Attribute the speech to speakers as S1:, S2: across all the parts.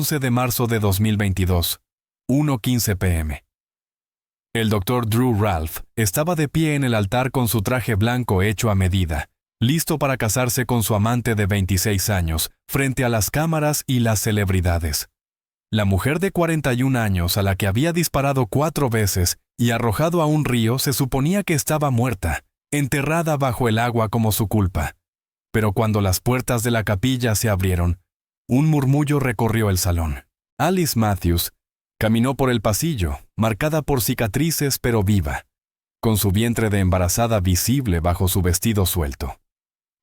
S1: 11 de marzo de 2022, 1:15 p.m. El Dr. Drew Ralph estaba de pie en el altar con su traje blanco hecho a medida, listo para casarse con su amante de 26 años, frente a las cámaras y las celebridades. La mujer de 41 años a la que había disparado 4 veces y arrojado a un río se suponía que estaba muerta, enterrada bajo el agua como su culpa. Pero cuando las puertas de la capilla se abrieron, un murmullo recorrió el salón. Alice Matthews caminó por el pasillo, marcada por cicatrices pero viva, con su vientre de embarazada visible bajo su vestido suelto.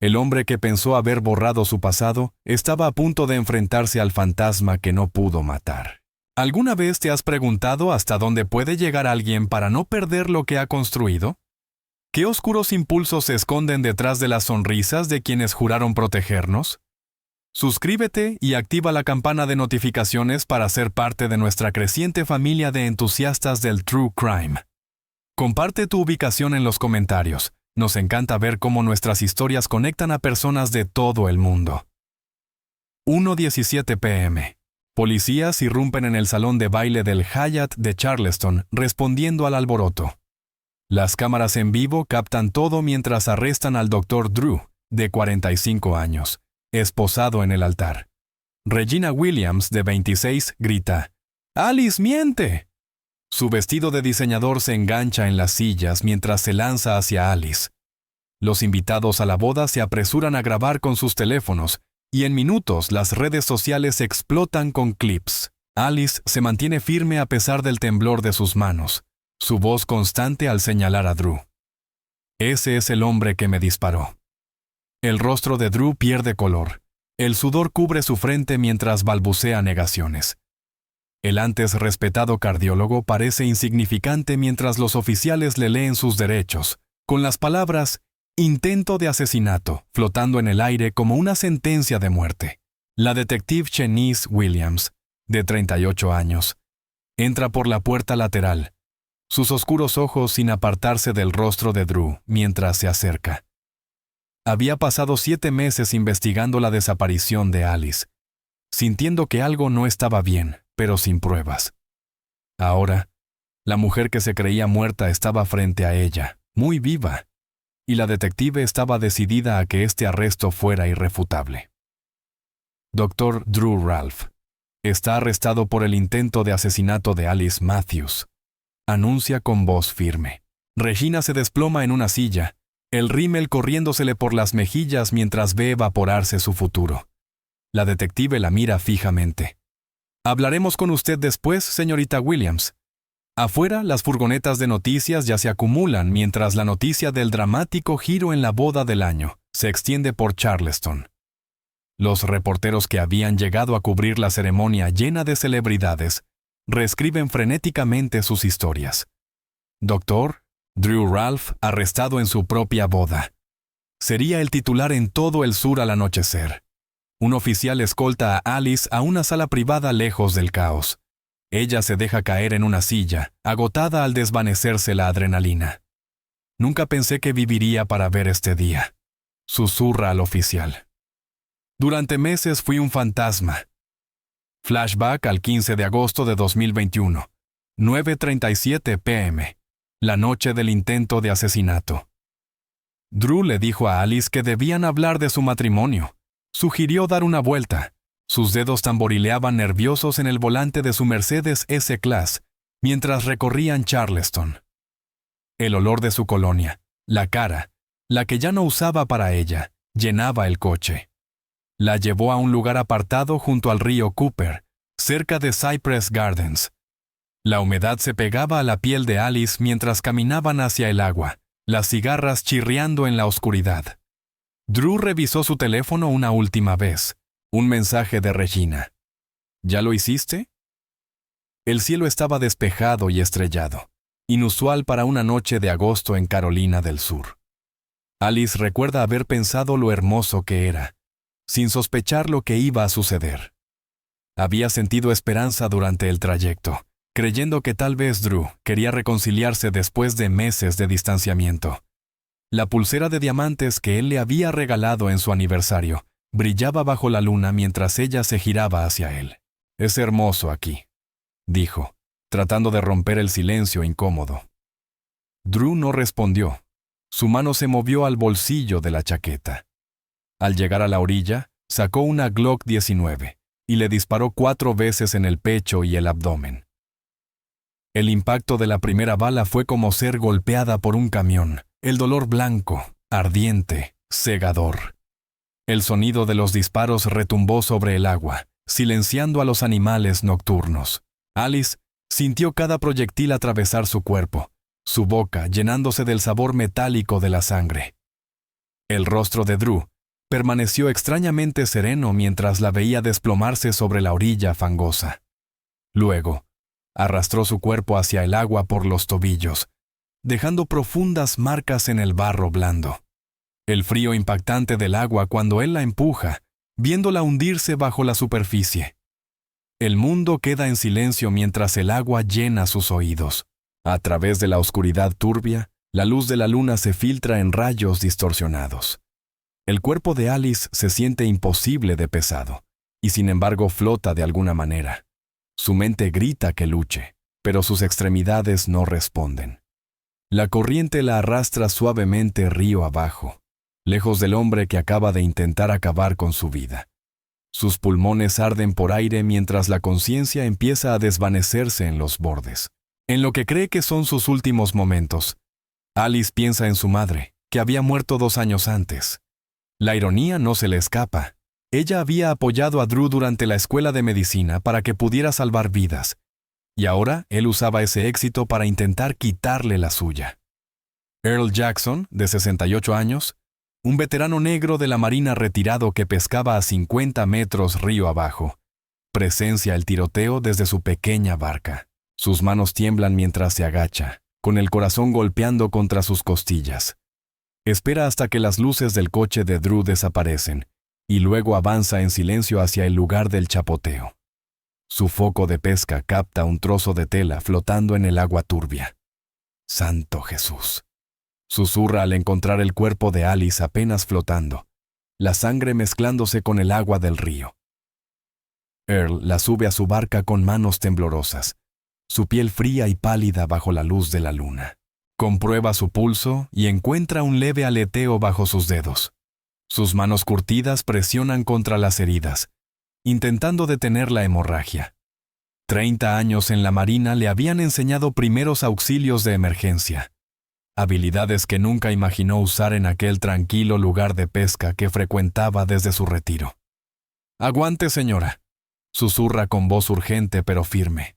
S1: El hombre que pensó haber borrado su pasado estaba a punto de enfrentarse al fantasma que no pudo matar. ¿Alguna vez te has preguntado hasta dónde puede llegar alguien para no perder lo que ha construido? ¿Qué oscuros impulsos se esconden detrás de las sonrisas de quienes juraron protegernos? Suscríbete y activa la campana de notificaciones para ser parte de nuestra creciente familia de entusiastas del True Crime. Comparte tu ubicación en los comentarios. Nos encanta ver cómo nuestras historias conectan a personas de todo el mundo. 1:17 p.m. Policías irrumpen en el salón de baile del Hyatt de Charleston, respondiendo al alboroto. Las cámaras en vivo captan todo mientras arrestan al Dr. Drew, de 45 años, esposado en el altar. Regina Williams, de 26, grita: ¡Alice miente! Su vestido de diseñador se engancha en las sillas mientras se lanza hacia Alice. Los invitados a la boda se apresuran a grabar con sus teléfonos, y en minutos las redes sociales explotan con clips. Alice se mantiene firme a pesar del temblor de sus manos, su voz constante al señalar a Drew. Ese es el hombre que me disparó. El rostro de Drew pierde color. El sudor cubre su frente mientras balbucea negaciones. El antes respetado cardiólogo parece insignificante mientras los oficiales le leen sus derechos, con las palabras «intento de asesinato» flotando en el aire como una sentencia de muerte. La detective Shanice Williams, de 38 años, entra por la puerta lateral, sus oscuros ojos sin apartarse del rostro de Drew mientras se acerca. Había pasado 7 meses investigando la desaparición de Alice, sintiendo que algo no estaba bien, pero sin pruebas. Ahora, la mujer que se creía muerta estaba frente a ella, muy viva, y la detective estaba decidida a que este arresto fuera irrefutable. Dr. Drew Ralph está arrestado por el intento de asesinato de Alice Matthews, anuncia con voz firme. Regina se desploma en una silla, el rímel corriéndosele por las mejillas mientras ve evaporarse su futuro. La detective la mira fijamente. Hablaremos con usted después, señorita Williams. Afuera, las furgonetas de noticias ya se acumulan mientras la noticia del dramático giro en la boda del año se extiende por Charleston. Los reporteros que habían llegado a cubrir la ceremonia llena de celebridades reescriben frenéticamente sus historias. Dr. Drew Ralph arrestado en su propia boda. Sería el titular en todo el sur al anochecer. Un oficial escolta a Alice a una sala privada lejos del caos. Ella se deja caer en una silla, agotada al desvanecerse la adrenalina. Nunca pensé que viviría para ver este día, susurra al oficial. Durante meses fui un fantasma. Flashback al 15 de agosto de 2021, 9:37 p.m., la noche del intento de asesinato. Drew le dijo a Alice que debían hablar de su matrimonio. Sugirió dar una vuelta. Sus dedos tamborileaban nerviosos en el volante de su Mercedes S-Class mientras recorrían Charleston. El olor de su colonia, la cara, la que ya no usaba para ella, llenaba el coche. La llevó a un lugar apartado junto al río Cooper, cerca de Cypress Gardens. La humedad se pegaba a la piel de Alice mientras caminaban hacia el agua, las cigarras chirriando en la oscuridad. Drew revisó su teléfono una última vez. Un mensaje de Regina. ¿Ya lo hiciste? El cielo estaba despejado y estrellado, inusual para una noche de agosto en Carolina del Sur. Alice recuerda haber pensado lo hermoso que era, sin sospechar lo que iba a suceder. Había sentido esperanza durante el trayecto, creyendo que tal vez Drew quería reconciliarse después de meses de distanciamiento. La pulsera de diamantes que él le había regalado en su aniversario brillaba bajo la luna mientras ella se giraba hacia él. Es hermoso aquí, dijo, tratando de romper el silencio incómodo. Drew no respondió. Su mano se movió al bolsillo de la chaqueta. Al llegar a la orilla, sacó una Glock 19 y le disparó 4 veces en el pecho y el abdomen. El impacto de la primera bala fue como ser golpeada por un camión, el dolor blanco, ardiente, cegador. El sonido de los disparos retumbó sobre el agua, silenciando a los animales nocturnos. Alice sintió cada proyectil atravesar su cuerpo, su boca llenándose del sabor metálico de la sangre. El rostro de Drew permaneció extrañamente sereno mientras la veía desplomarse sobre la orilla fangosa. Luego, arrastró su cuerpo hacia el agua por los tobillos, dejando profundas marcas en el barro blando. El frío impactante del agua cuando él la empuja, viéndola hundirse bajo la superficie. El mundo queda en silencio mientras el agua llena sus oídos. A través de la oscuridad turbia, la luz de la luna se filtra en rayos distorsionados. El cuerpo de Alice se siente imposible de pesado, y sin embargo flota de alguna manera. Su mente grita que luche, pero sus extremidades no responden. La corriente la arrastra suavemente río abajo, lejos del hombre que acaba de intentar acabar con su vida. Sus pulmones arden por aire mientras la conciencia empieza a desvanecerse en los bordes. En lo que cree que son sus últimos momentos, Alice piensa en su madre, que había muerto 2 años antes. La ironía no se le escapa. Ella había apoyado a Drew durante la escuela de medicina para que pudiera salvar vidas, y ahora él usaba ese éxito para intentar quitarle la suya. Earl Jackson, de 68 años, un veterano negro de la Marina retirado que pescaba a 50 metros río abajo, presencia el tiroteo desde su pequeña barca. Sus manos tiemblan mientras se agacha, con el corazón golpeando contra sus costillas. Espera hasta que las luces del coche de Drew desaparecen, y luego avanza en silencio hacia el lugar del chapoteo. Su foco de pesca capta un trozo de tela flotando en el agua turbia. ¡Santo Jesús!, susurra al encontrar el cuerpo de Alice apenas flotando, la sangre mezclándose con el agua del río. Earl la sube a su barca con manos temblorosas, su piel fría y pálida bajo la luz de la luna. Comprueba su pulso y encuentra un leve aleteo bajo sus dedos. Sus manos curtidas presionan contra las heridas, intentando detener la hemorragia. 30 años en la Marina le habían enseñado primeros auxilios de emergencia, habilidades que nunca imaginó usar en aquel tranquilo lugar de pesca que frecuentaba desde su retiro. «Aguante, señora», susurra con voz urgente pero firme.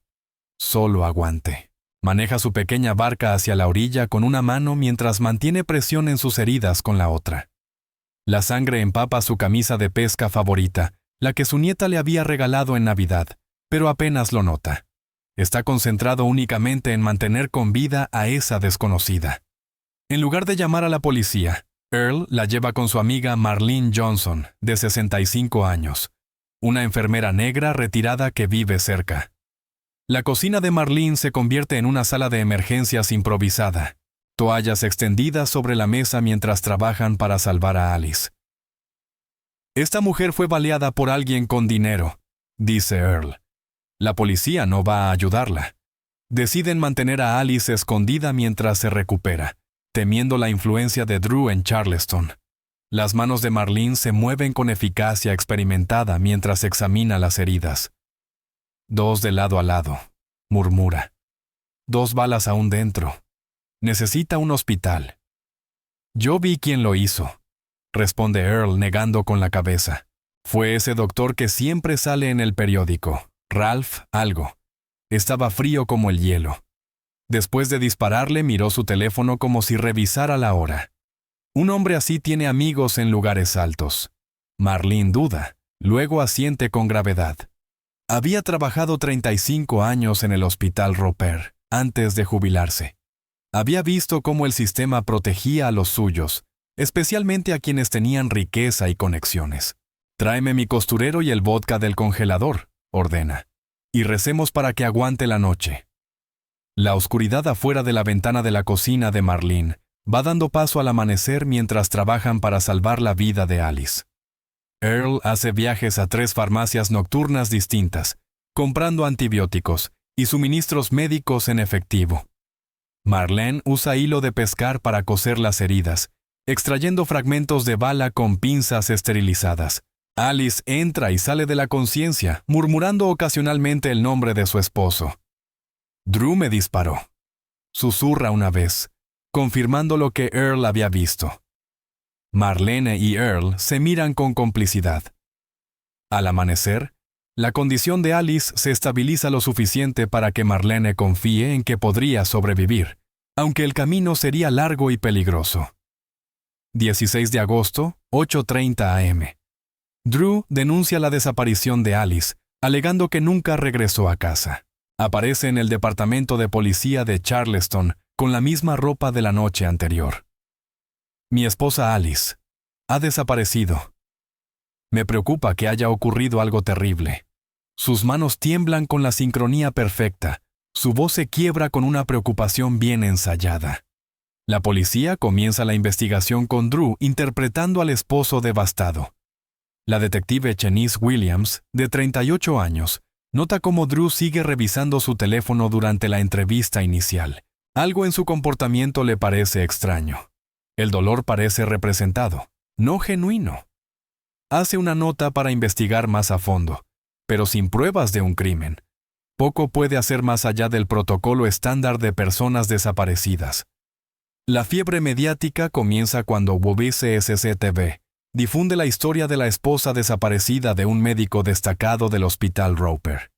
S1: Solo aguante. Maneja su pequeña barca hacia la orilla con una mano mientras mantiene presión en sus heridas con la otra. La sangre empapa su camisa de pesca favorita, la que su nieta le había regalado en Navidad, pero apenas lo nota. Está concentrado únicamente en mantener con vida a esa desconocida. En lugar de llamar a la policía, Earl la lleva con su amiga Marlene Johnson, de 65 años, una enfermera negra retirada que vive cerca. La cocina de Marlene se convierte en una sala de emergencias improvisada, toallas extendidas sobre la mesa mientras trabajan para salvar a Alice. «Esta mujer fue baleada por alguien con dinero», dice Earl. La policía no va a ayudarla. Deciden mantener a Alice escondida mientras se recupera, temiendo la influencia de Drew en Charleston. Las manos de Marlene se mueven con eficacia experimentada mientras examina las heridas. 2 de lado a lado, murmura. 2 balas aún dentro. Necesita un hospital. «Yo vi quién lo hizo», responde Earl negando con la cabeza. «Fue ese doctor que siempre sale en el periódico, Ralph algo. Estaba frío como el hielo». Después de dispararle miró su teléfono como si revisara la hora. Un hombre así tiene amigos en lugares altos. Marlene duda, luego asiente con gravedad. Había trabajado 35 años en el Hospital Roper antes de jubilarse. Había visto cómo el sistema protegía a los suyos, especialmente a quienes tenían riqueza y conexiones. «Tráeme mi costurero y el vodka del congelador», ordena, «y recemos para que aguante la noche». La oscuridad afuera de la ventana de la cocina de Marlene va dando paso al amanecer mientras trabajan para salvar la vida de Alice. Earl hace viajes a 3 farmacias nocturnas distintas, comprando antibióticos y suministros médicos en efectivo. Marlene usa hilo de pescar para coser las heridas, extrayendo fragmentos de bala con pinzas esterilizadas. Alice entra y sale de la conciencia, murmurando ocasionalmente el nombre de su esposo. Drew me disparó. Susurra una vez, confirmando lo que Earl había visto. Marlene y Earl se miran con complicidad. Al amanecer, la condición de Alice se estabiliza lo suficiente para que Marlene confíe en que podría sobrevivir, aunque el camino sería largo y peligroso. 16 de agosto, 8:30 a.m. Drew denuncia la desaparición de Alice, alegando que nunca regresó a casa. Aparece en el departamento de policía de Charleston con la misma ropa de la noche anterior. Mi esposa Alice ha desaparecido. Me preocupa que haya ocurrido algo terrible. Sus manos tiemblan con la sincronía perfecta. Su voz se quiebra con una preocupación bien ensayada. La policía comienza la investigación con Drew interpretando al esposo devastado. La detective Chenise Williams, de 38 años, nota cómo Drew sigue revisando su teléfono durante la entrevista inicial. Algo en su comportamiento le parece extraño. El dolor parece representado, no genuino. Hace una nota para investigar más a fondo, pero sin pruebas de un crimen. Poco puede hacer más allá del protocolo estándar de personas desaparecidas. La fiebre mediática comienza cuando WBCSC-TV difunde la historia de la esposa desaparecida de un médico destacado del Hospital Roper.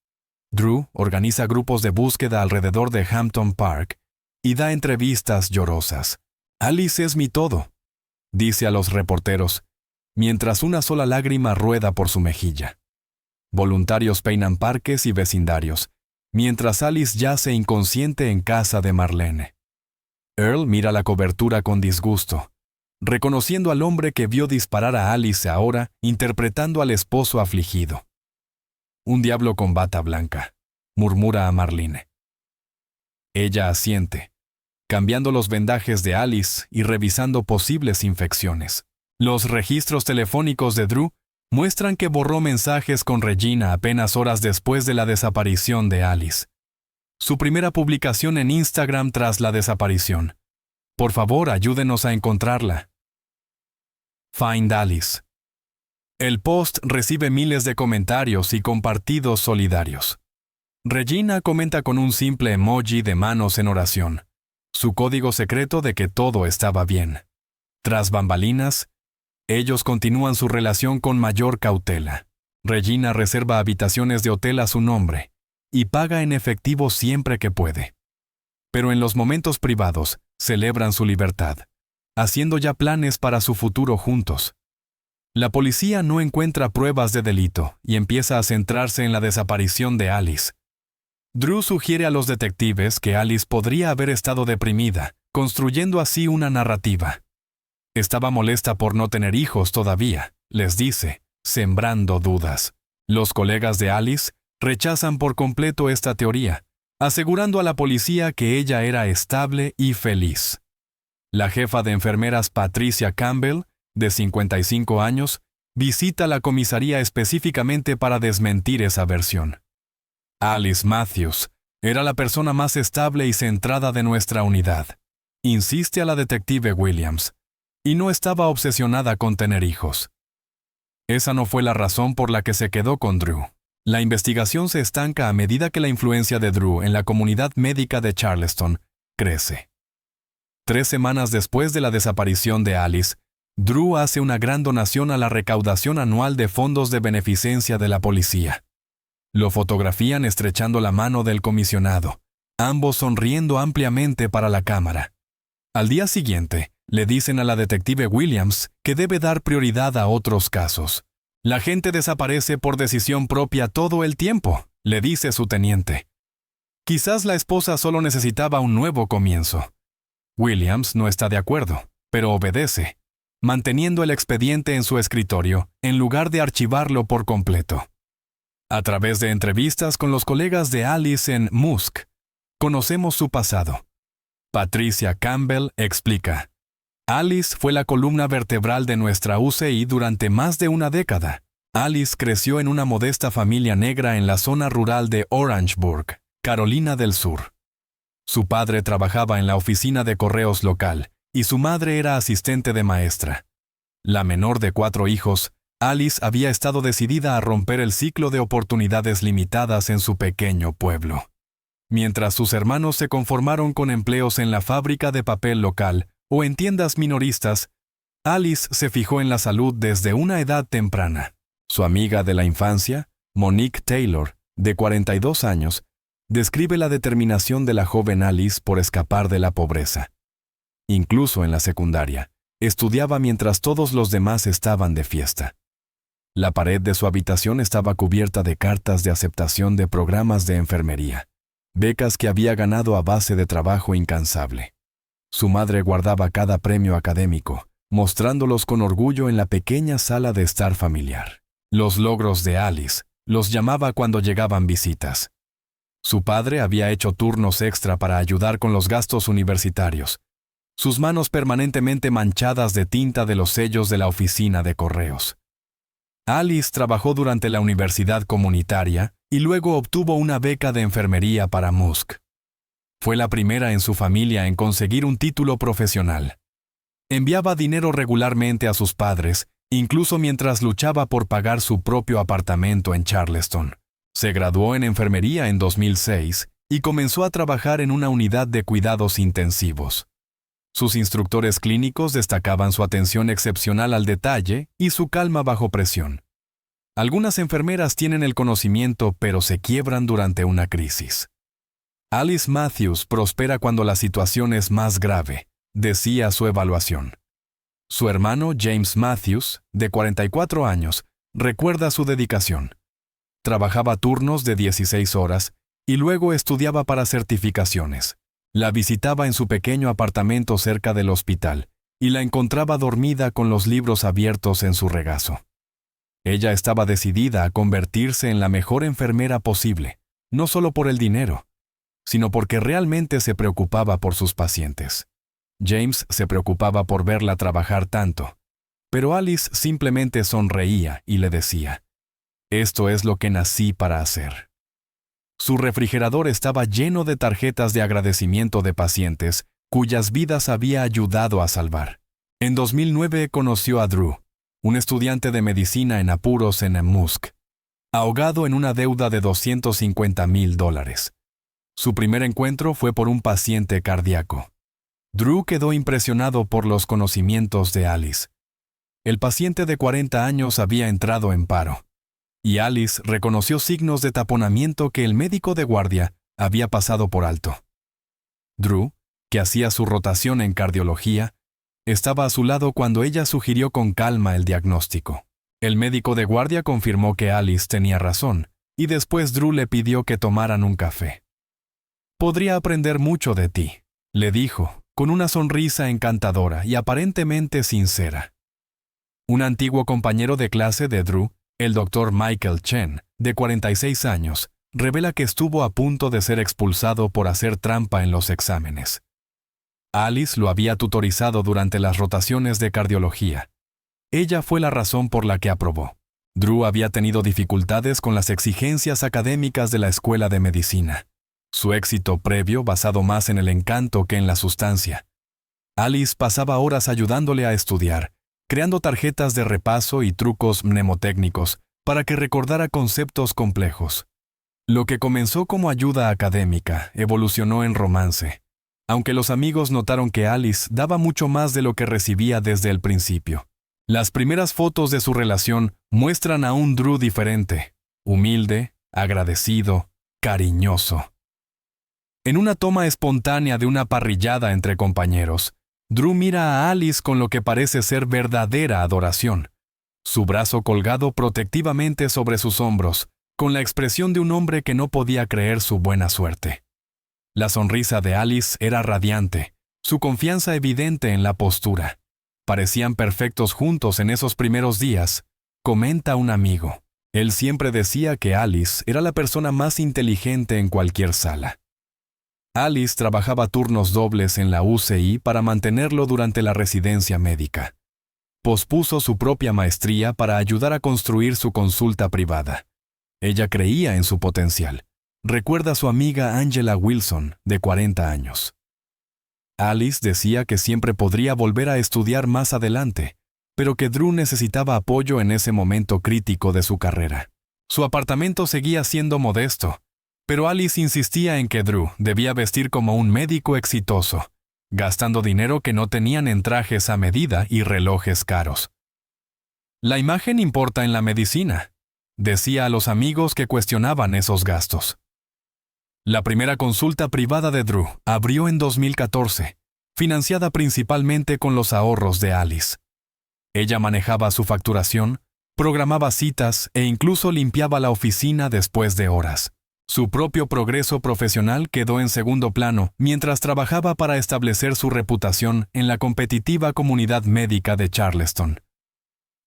S1: Drew organiza grupos de búsqueda alrededor de Hampton Park y da entrevistas llorosas. Alice es mi todo, dice a los reporteros, mientras una sola lágrima rueda por su mejilla. Voluntarios peinan parques y vecindarios, mientras Alice yace inconsciente en casa de Marlene. Earl mira la cobertura con disgusto, reconociendo al hombre que vio disparar a Alice ahora, interpretando al esposo afligido. Un diablo con bata blanca, murmura a Marlene. Ella asiente, cambiando los vendajes de Alice y revisando posibles infecciones. Los registros telefónicos de Drew muestran que borró mensajes con Regina apenas horas después de la desaparición de Alice. Su primera publicación en Instagram tras la desaparición. Por favor, ayúdenos a encontrarla. Find Alice. El post recibe miles de comentarios y compartidos solidarios. Regina comenta con un simple emoji de manos en oración, su código secreto de que todo estaba bien. Tras bambalinas, ellos continúan su relación con mayor cautela. Regina reserva habitaciones de hotel a su nombre y paga en efectivo siempre que puede. Pero en los momentos privados, celebran su libertad, haciendo ya planes para su futuro juntos. La policía no encuentra pruebas de delito y empieza a centrarse en la desaparición de Alice. Drew sugiere a los detectives que Alice podría haber estado deprimida, construyendo así una narrativa. Estaba molesta por no tener hijos todavía, les dice, sembrando dudas. Los colegas de Alice rechazan por completo esta teoría, asegurando a la policía que ella era estable y feliz. La jefa de enfermeras Patricia Campbell, de 55 años, visita la comisaría específicamente para desmentir esa versión. Alice Matthews era la persona más estable y centrada de nuestra unidad, insiste a la detective Williams, y no estaba obsesionada con tener hijos. Esa no fue la razón por la que se quedó con Drew. La investigación se estanca a medida que la influencia de Drew en la comunidad médica de Charleston crece. 3 semanas después de la desaparición de Alice, Drew hace una gran donación a la recaudación anual de fondos de beneficencia de la policía. Lo fotografían estrechando la mano del comisionado, ambos sonriendo ampliamente para la cámara. Al día siguiente, le dicen a la detective Williams que debe dar prioridad a otros casos. La gente desaparece por decisión propia todo el tiempo, le dice su teniente. Quizás la esposa solo necesitaba un nuevo comienzo. Williams no está de acuerdo, pero obedece, manteniendo el expediente en su escritorio en lugar de archivarlo por completo. A través de entrevistas con los colegas de Alice en Musk, conocemos su pasado. Patricia Campbell explica: Alice fue la columna vertebral de nuestra UCI durante más de una década. Alice creció en una modesta familia negra en la zona rural de Orangeburg, Carolina del Sur. Su padre trabajaba en la oficina de correos local y su madre era asistente de maestra. La menor de 4 hijos, Alice había estado decidida a romper el ciclo de oportunidades limitadas en su pequeño pueblo. Mientras sus hermanos se conformaron con empleos en la fábrica de papel local o en tiendas minoristas, Alice se fijó en la salud desde una edad temprana. Su amiga de la infancia, Monique Taylor, de 42 años, describe la determinación de la joven Alice por escapar de la pobreza. Incluso en la secundaria, estudiaba mientras todos los demás estaban de fiesta. La pared de su habitación estaba cubierta de cartas de aceptación de programas de enfermería, becas que había ganado a base de trabajo incansable. Su madre guardaba cada premio académico, mostrándolos con orgullo en la pequeña sala de estar familiar. Los logros de Alice los llamaba cuando llegaban visitas. Su padre había hecho turnos extra para ayudar con los gastos universitarios, sus manos permanentemente manchadas de tinta de los sellos de la oficina de correos. Alice trabajó durante la universidad comunitaria y luego obtuvo una beca de enfermería para Musk. Fue la primera en su familia en conseguir un título profesional. Enviaba dinero regularmente a sus padres, incluso mientras luchaba por pagar su propio apartamento en Charleston. Se graduó en enfermería en 2006 y comenzó a trabajar en una unidad de cuidados intensivos. Sus instructores clínicos destacaban su atención excepcional al detalle y su calma bajo presión. Algunas enfermeras tienen el conocimiento, pero se quiebran durante una crisis. Alice Matthews prospera cuando la situación es más grave, decía su evaluación. Su hermano James Matthews, de 44 años, recuerda su dedicación. Trabajaba turnos de 16 horas y luego estudiaba para certificaciones. La visitaba en su pequeño apartamento cerca del hospital y la encontraba dormida con los libros abiertos en su regazo. Ella estaba decidida a convertirse en la mejor enfermera posible, no solo por el dinero, sino porque realmente se preocupaba por sus pacientes. James se preocupaba por verla trabajar tanto, pero Alice simplemente sonreía y le decía, «Esto es lo que nací para hacer». Su refrigerador estaba lleno de tarjetas de agradecimiento de pacientes cuyas vidas había ayudado a salvar. En 2009 conoció a Drew, un estudiante de medicina en apuros en Musk, ahogado en una deuda de $250,000. Su primer encuentro fue por un paciente cardíaco. Drew quedó impresionado por los conocimientos de Alice. El paciente de 40 años había entrado en paro, y Alice reconoció signos de taponamiento que el médico de guardia había pasado por alto. Drew, que hacía su rotación en cardiología, estaba a su lado cuando ella sugirió con calma el diagnóstico. El médico de guardia confirmó que Alice tenía razón, y después Drew le pidió que tomaran un café. «Podría aprender mucho de ti», le dijo, con una sonrisa encantadora y aparentemente sincera. Un antiguo compañero de clase de Drew, el Dr. Michael Chen, de 46 años, revela que estuvo a punto de ser expulsado por hacer trampa en los exámenes. Alice lo había tutorizado durante las rotaciones de cardiología. Ella fue la razón por la que aprobó. Drew había tenido dificultades con las exigencias académicas de la escuela de medicina. Su éxito previo basado más en el encanto que en la sustancia. Alice pasaba horas ayudándole a estudiar, creando tarjetas de repaso y trucos mnemotécnicos para que recordara conceptos complejos. Lo que comenzó como ayuda académica evolucionó en romance, aunque los amigos notaron que Alice daba mucho más de lo que recibía desde el principio. Las primeras fotos de su relación muestran a un Drew diferente, humilde, agradecido, cariñoso. En una toma espontánea de una parrillada entre compañeros, Drew mira a Alice con lo que parece ser verdadera adoración, su brazo colgado protectivamente sobre sus hombros, con la expresión de un hombre que no podía creer su buena suerte. La sonrisa de Alice era radiante, su confianza evidente en la postura. Parecían perfectos juntos en esos primeros días, comenta un amigo. Él siempre decía que Alice era la persona más inteligente en cualquier sala. Alice trabajaba turnos dobles en la UCI para mantenerlo durante la residencia médica. pospuso su propia maestría para ayudar a construir su consulta privada. Ella creía en su potencial. Recuerda a su amiga Angela Wilson, de 40 años. Alice decía que siempre podría volver a estudiar más adelante, pero que Drew necesitaba apoyo en ese momento crítico de su carrera. Su apartamento seguía siendo modesto, pero Alice insistía en que Drew debía vestir como un médico exitoso, gastando dinero que no tenían en trajes a medida y relojes caros. La imagen importa en la medicina, decía a los amigos que cuestionaban esos gastos. La primera consulta privada de Drew abrió en 2014, financiada principalmente con los ahorros de Alice. Ella manejaba su facturación, programaba citas e incluso limpiaba la oficina después de horas. Su propio progreso profesional quedó en segundo plano mientras trabajaba para establecer su reputación en la competitiva comunidad médica de Charleston.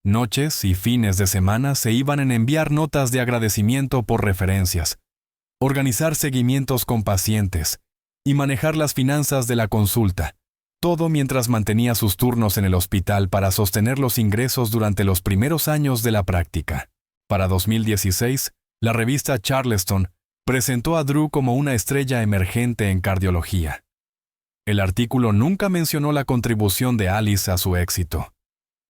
S1: Noches y fines de semana se iban en enviar notas de agradecimiento por referencias, organizar seguimientos con pacientes y manejar las finanzas de la consulta, todo mientras mantenía sus turnos en el hospital para sostener los ingresos durante los primeros años de la práctica. Para 2016, la revista Charleston presentó a Drew como una estrella emergente en cardiología. El artículo nunca mencionó la contribución de Alice a su éxito.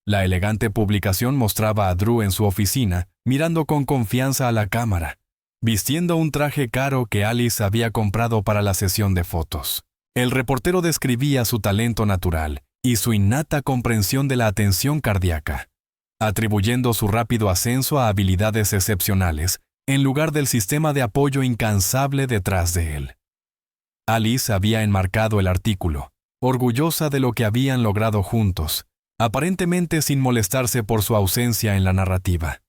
S1: La elegante publicación mostraba a Drew en su oficina, mirando con confianza a la cámara, vistiendo un traje caro que Alice había comprado para la sesión de fotos. El reportero describía su talento natural y su innata comprensión de la atención cardíaca, atribuyendo su rápido ascenso a habilidades excepcionales, en lugar del sistema de apoyo incansable detrás de él. Alice había enmarcado el artículo, orgullosa de lo que habían logrado juntos, aparentemente sin molestarse por su ausencia en la narrativa.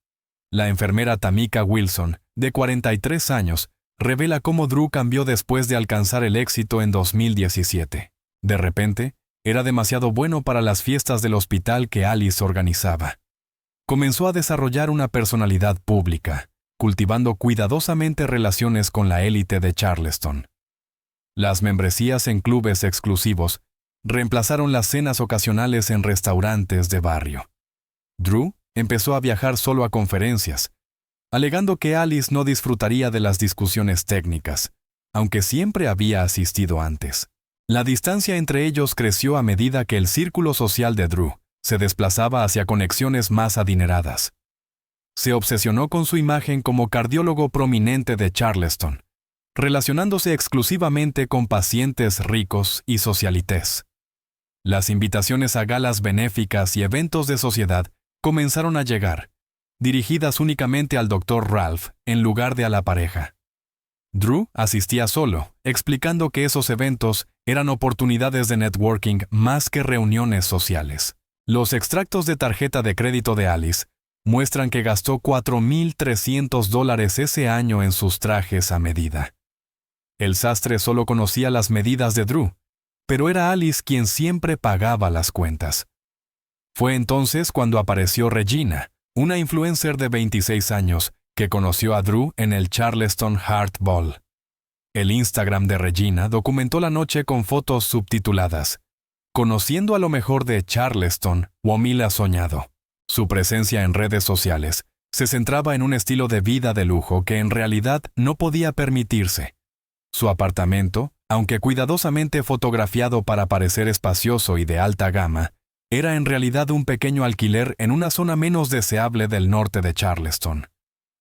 S1: La enfermera Tamika Wilson, de 43 años, revela cómo Drew cambió después de alcanzar el éxito en 2017. De repente, era demasiado bueno para las fiestas del hospital que Alice organizaba. Comenzó a desarrollar una personalidad pública, cultivando cuidadosamente relaciones con la élite de Charleston. Las membresías en clubes exclusivos reemplazaron las cenas ocasionales en restaurantes de barrio. Drew empezó a viajar solo a conferencias, alegando que Alice no disfrutaría de las discusiones técnicas, aunque siempre había asistido antes. La distancia entre ellos creció a medida que el círculo social de Drew se desplazaba hacia conexiones más adineradas. Se obsesionó con su imagen como cardiólogo prominente de Charleston, relacionándose exclusivamente con pacientes ricos y socialites. Las invitaciones a galas benéficas y eventos de sociedad comenzaron a llegar, dirigidas únicamente al Dr. Ralph en lugar de a la pareja. Drew asistía solo, explicando que esos eventos eran oportunidades de networking más que reuniones sociales. Los extractos de tarjeta de crédito de Alice muestran que gastó $4,300 ese año en sus trajes a medida. El sastre solo conocía las medidas de Drew, pero era Alice quien siempre pagaba las cuentas. Fue entonces cuando apareció Regina, una influencer de 26 años, que conoció a Drew en el Charleston Heart Ball. El Instagram de Regina documentó la noche con fotos subtituladas, "Conociendo a lo mejor de Charleston, Womila soñado". Su presencia en redes sociales se centraba en un estilo de vida de lujo que en realidad no podía permitirse. Su apartamento, aunque cuidadosamente fotografiado para parecer espacioso y de alta gama, era en realidad un pequeño alquiler en una zona menos deseable del norte de Charleston.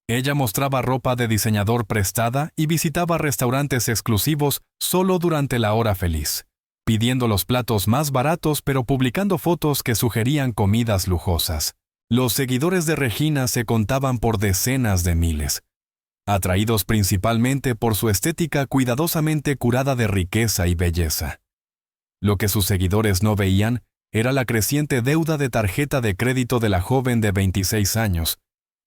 S1: Ella mostraba ropa de diseñador prestada y visitaba restaurantes exclusivos solo durante la hora feliz, pidiendo los platos más baratos pero publicando fotos que sugerían comidas lujosas. Los seguidores de Regina se contaban por decenas de miles, atraídos principalmente por su estética cuidadosamente curada de riqueza y belleza. Lo que sus seguidores no veían era la creciente deuda de tarjeta de crédito de la joven de 26 años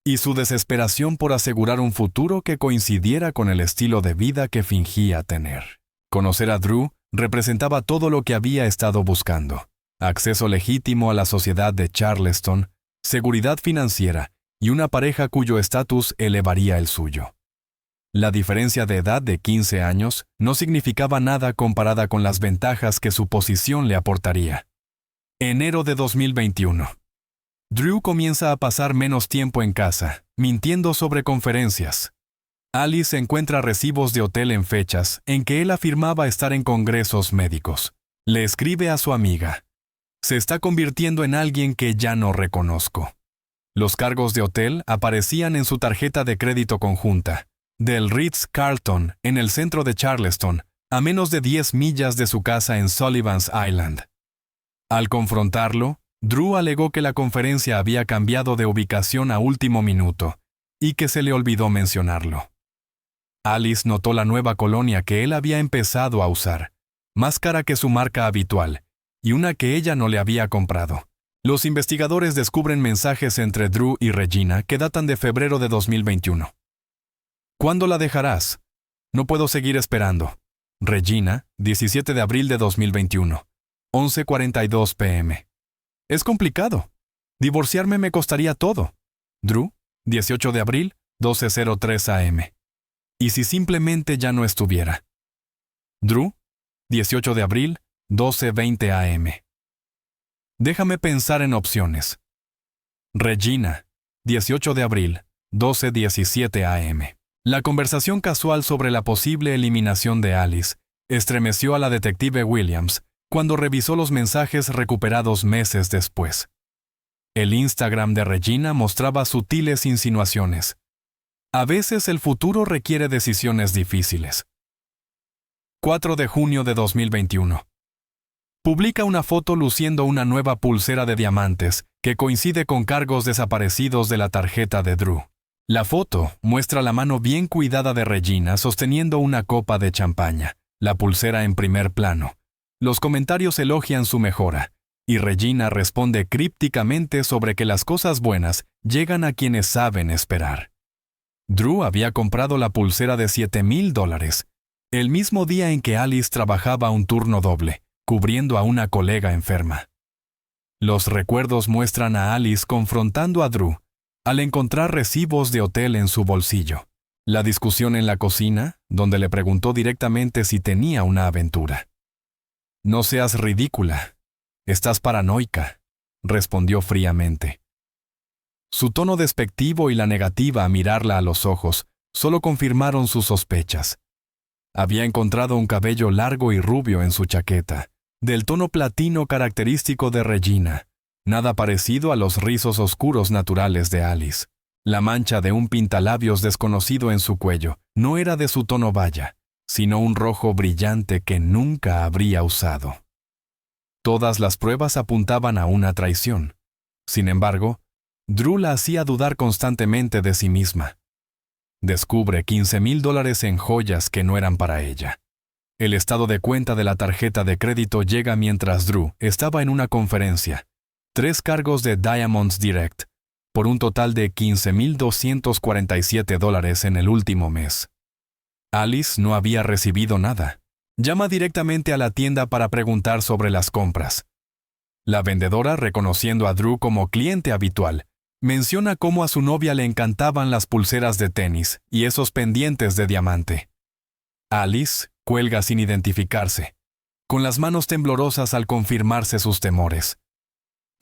S1: y su desesperación por asegurar un futuro que coincidiera con el estilo de vida que fingía tener. Conocer a Drew representaba todo lo que había estado buscando: acceso legítimo a la sociedad de Charleston, seguridad financiera y una pareja cuyo estatus elevaría el suyo. La diferencia de edad de 15 años no significaba nada comparada con las ventajas que su posición le aportaría. Enero de 2021. Drew comienza a pasar menos tiempo en casa, mintiendo sobre conferencias. Alice encuentra recibos de hotel en fechas en que él afirmaba estar en congresos médicos. Le escribe a su amiga: se está convirtiendo en alguien que ya no reconozco. Los cargos de hotel aparecían en su tarjeta de crédito conjunta, del Ritz-Carlton, en el centro de Charleston, a menos de 10 millas de su casa en Sullivan's Island. Al confrontarlo, Drew alegó que la conferencia había cambiado de ubicación a último minuto y que se le olvidó mencionarlo. Alice notó la nueva colonia que él había empezado a usar, más cara que su marca habitual, y una que ella no le había comprado. Los investigadores descubren mensajes entre Drew y Regina que datan de febrero de 2021. ¿Cuándo la dejarás? No puedo seguir esperando. Regina, 17 de abril de 2021, 11:42 p.m. Es complicado. Divorciarme me costaría todo. Drew, 18 de abril, 12:03 a.m. ¿Y si simplemente ya no estuviera? Drew, 18 de abril, 12:20 a.m. Déjame pensar en opciones. Regina, 18 de abril, 12:17 a.m. La conversación casual sobre la posible eliminación de Alice estremeció a la detective Williams cuando revisó los mensajes recuperados meses después. El Instagram de Regina mostraba sutiles insinuaciones. A veces el futuro requiere decisiones difíciles. 4 de junio de 2021. Publica una foto luciendo una nueva pulsera de diamantes que coincide con cargos desaparecidos de la tarjeta de Drew. La foto muestra la mano bien cuidada de Regina sosteniendo una copa de champaña, la pulsera en primer plano. Los comentarios elogian su mejora, y Regina responde crípticamente sobre que las cosas buenas llegan a quienes saben esperar. Drew había comprado la pulsera de $7,000, el mismo día en que Alice trabajaba un turno doble, cubriendo a una colega enferma. Los recuerdos muestran a Alice confrontando a Drew al encontrar recibos de hotel en su bolsillo. La discusión en la cocina, donde le preguntó directamente si tenía una aventura. No seas ridícula. Estás paranoica, respondió fríamente. Su tono despectivo y la negativa a mirarla a los ojos solo confirmaron sus sospechas. Había encontrado un cabello largo y rubio en su chaqueta, del tono platino característico de Regina, nada parecido a los rizos oscuros naturales de Alice. La mancha de un pintalabios desconocido en su cuello no era de su tono baya, sino un rojo brillante que nunca habría usado. Todas las pruebas apuntaban a una traición. Sin embargo, Drew la hacía dudar constantemente de sí misma. Descubre $15,000 en joyas que no eran para ella. El estado de cuenta de la tarjeta de crédito llega mientras Drew estaba en una conferencia. 3 cargos de Diamonds Direct, por un total de $15,247 en el último mes. Alice no había recibido nada. Llama directamente a la tienda para preguntar sobre las compras. La vendedora, reconociendo a Drew como cliente habitual, menciona cómo a su novia le encantaban las pulseras de tenis y esos pendientes de diamante. Alice cuelga sin identificarse, con las manos temblorosas al confirmarse sus temores.